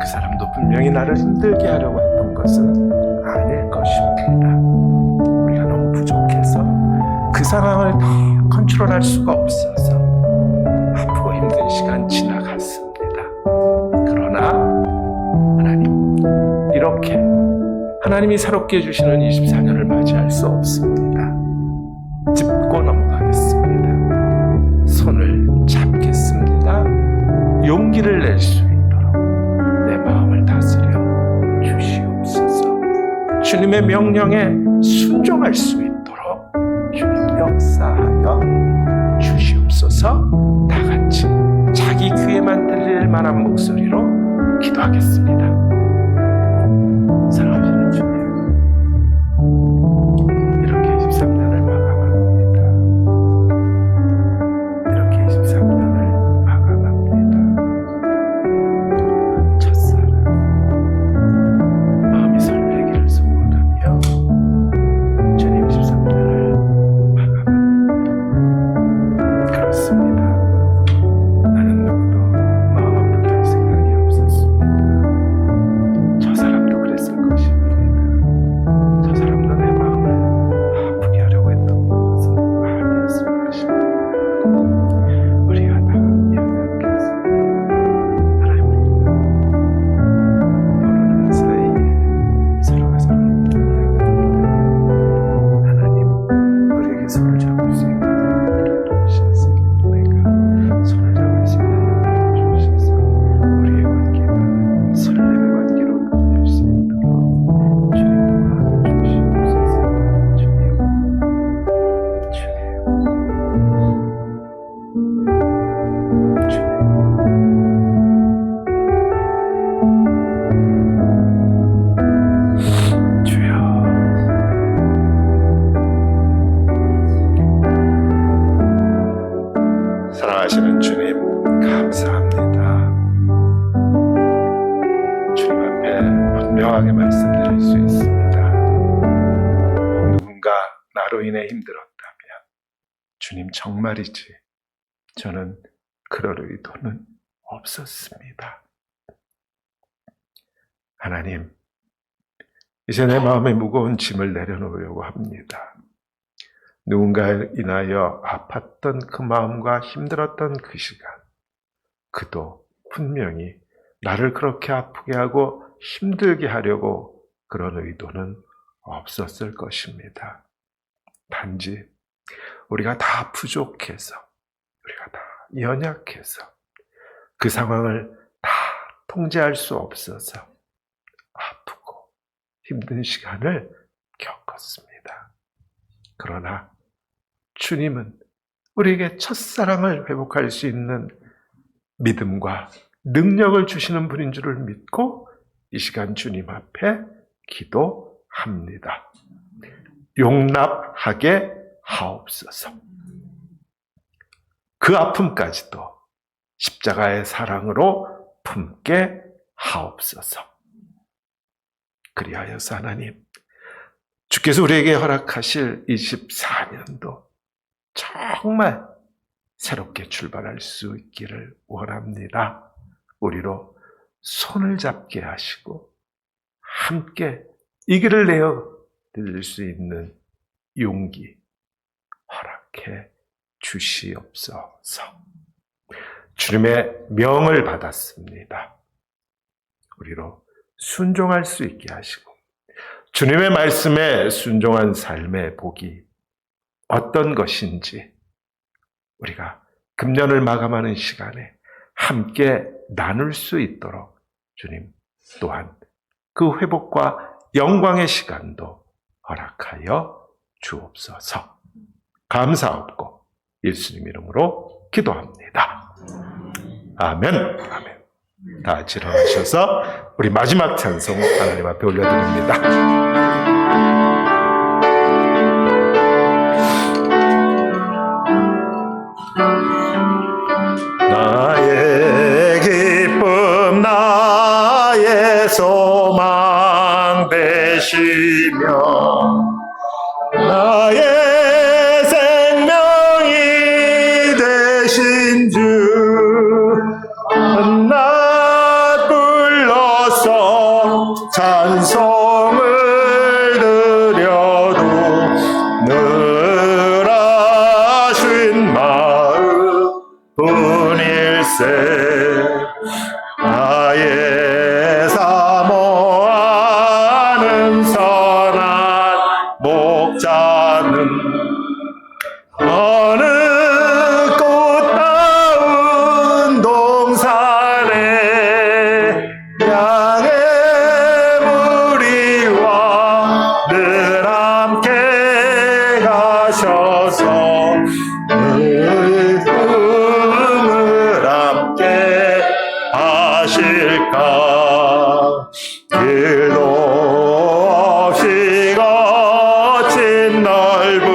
Speaker 3: 그 사람도 분명히 나를 힘들게 하려고 했던 것은 아닐 것입니다. 우리가 너무 부족해서 그 상황을 다 컨트롤할 수가 없어서 아프고 힘든 시간 지나갔습니다. 그러나 하나님, 이렇게 하나님이 새롭게 주시는 24년을 맞이할 수 없습니다. 짚고 넘어가겠습니다. 손을 잡겠습니다. 용기를 낼 수 있도록 내 마음을 다스려 주시옵소서. 주님의 명령에 순종할 수 있도록 주님 역사하여 주시옵소서. 다 같이 자기 귀에만 들릴 만한 목소리로 기도하겠습니다. 사랑하시는 주님, 이렇게 23년을 마감합니다. 이렇게 23년을 마감합니다. 첫사랑, 마음이 설레기를 소원하며 주님 23년을 마감합니다. 그렇습니다. 나는 누구도 마음 아프게 할 생각이 없었습니다. 저 사람도 그랬을 것입니다. 저 사람도 내 마음을 아프게 하려고 했던 것은 아니었을 것입니다. 우리가 다 이야기하겠습니다. 하나님을 모르는 사이에 서로가 서로를 믿는다. 하나님, 우리에게 손을 잡을 수 있는 힘을 주셔서 우리가 손을 잡을 수 있는 힘을 주셔서 우리의 관계가 설레는 관계로 만들 수 있도록 주님 도와주시옵소서. 주님, 주여. 사랑하시는 주님, 감사합니다. 주님 앞에 분명하게 말씀드릴 수 있습니다. 누군가 나로 인해 힘들었다면 주님 정말이지 저는 그럴 의도는 없었습니다. 하나님, 이제 내 마음에 무거운 짐을 내려놓으려고 합니다. 누군가에 인하여 아팠던 그 마음과 힘들었던 그 시간, 그도 분명히 나를 그렇게 아프게 하고 힘들게 하려고 그런 의도는 없었을 것입니다. 단지 우리가 다 부족해서, 우리가 다 연약해서 그 상황을 다 통제할 수 없어서 아프고 힘든 시간을 겪었습니다. 그러나 주님은 우리에게 첫사랑을 회복할 수 있는 믿음과 능력을 주시는 분인 줄을 믿고 이 시간 주님 앞에 기도합니다. 용납하게 하옵소서. 그 아픔까지도 십자가의 사랑으로 품게 하옵소서. 그리하여서 하나님, 주께서 우리에게 허락하실 24년도 정말 새롭게 출발할 수 있기를 원합니다. 우리로 손을 잡게 하시고 함께 이 길을 내어 드릴 수 있는 용기 허락해 주시옵소서. 주님의 명을 받았습니다. 우리로 순종할 수 있게 하시고 주님의 말씀에 순종한 삶의 복이 어떤 것인지 우리가 금년을 마감하는 시간에 함께 나눌 수 있도록 주님 또한 그 회복과 영광의 시간도 허락하여 주옵소서. 감사하옵고 예수님 이름으로 기도합니다. 아멘. 아멘. 다 같이 일어나셔서 우리 마지막 찬송 하나님 앞에 올려드립니다. 나의 기쁨 나의 소망 되시며 나의 생명이 되신 주 한낱 불러서 찬송을 드려도 늘 아신 마음 뿐일세. 나의 사모하는 선한 목자는 어느 꽃다운 동산에 양의 무리와 늘 함께 가셔서 늘 꿈을 함께 하실까. 길도 없이 거친 넓은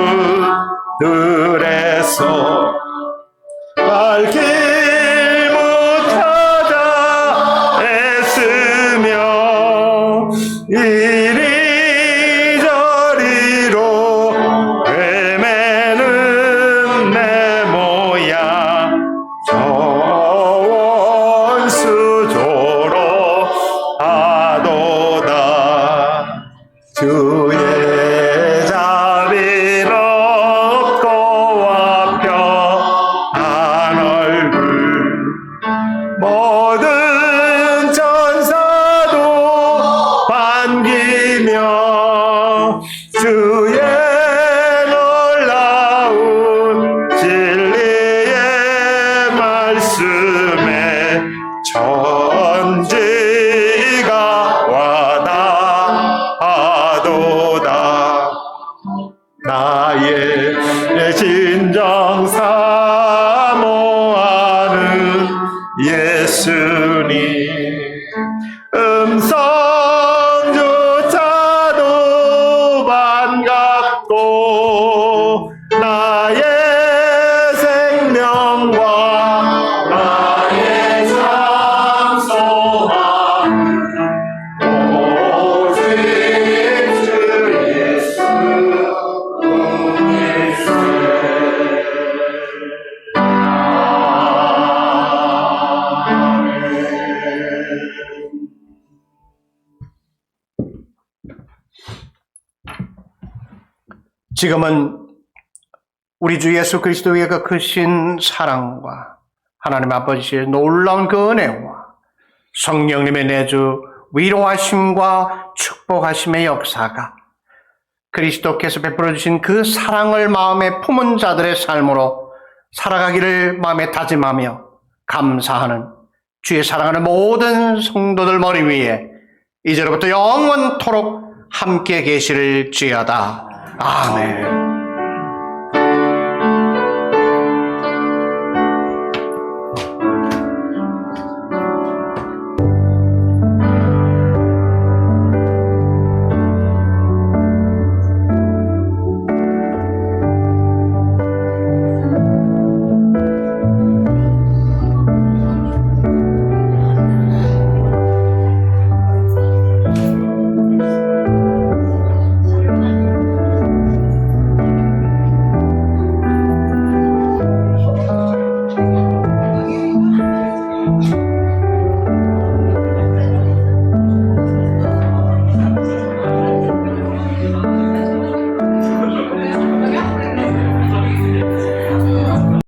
Speaker 3: 들에서 갈 길 못 찾아 애쓰며 이리저리로 헤매는 내 모양 저 원수 조로 하도다. 주의 자비롭고 와 평안 얼굴 모든 천사도 반기며 주의 놀라운 진리의 말씀에 천지가 와닿아도다. 나의 진정 사모하는 예수님 음성조차도 반갑고 나의 생명과 나의 참소망 오직 주 예수
Speaker 4: 지금은 우리 주 예수 그리스도의 그 크신 사랑과 하나님 아버지의 놀라운 그 은혜와 성령님의 내주 위로하심과 축복하심의 역사가 그리스도께서 베풀어 주신 그 사랑을 마음에 품은 자들의 삶으로 살아가기를 마음에 다짐하며 감사하는 주의 사랑하는 모든 성도들 머리 위에 이제로부터 영원토록 함께 계시를 주야다. 아멘.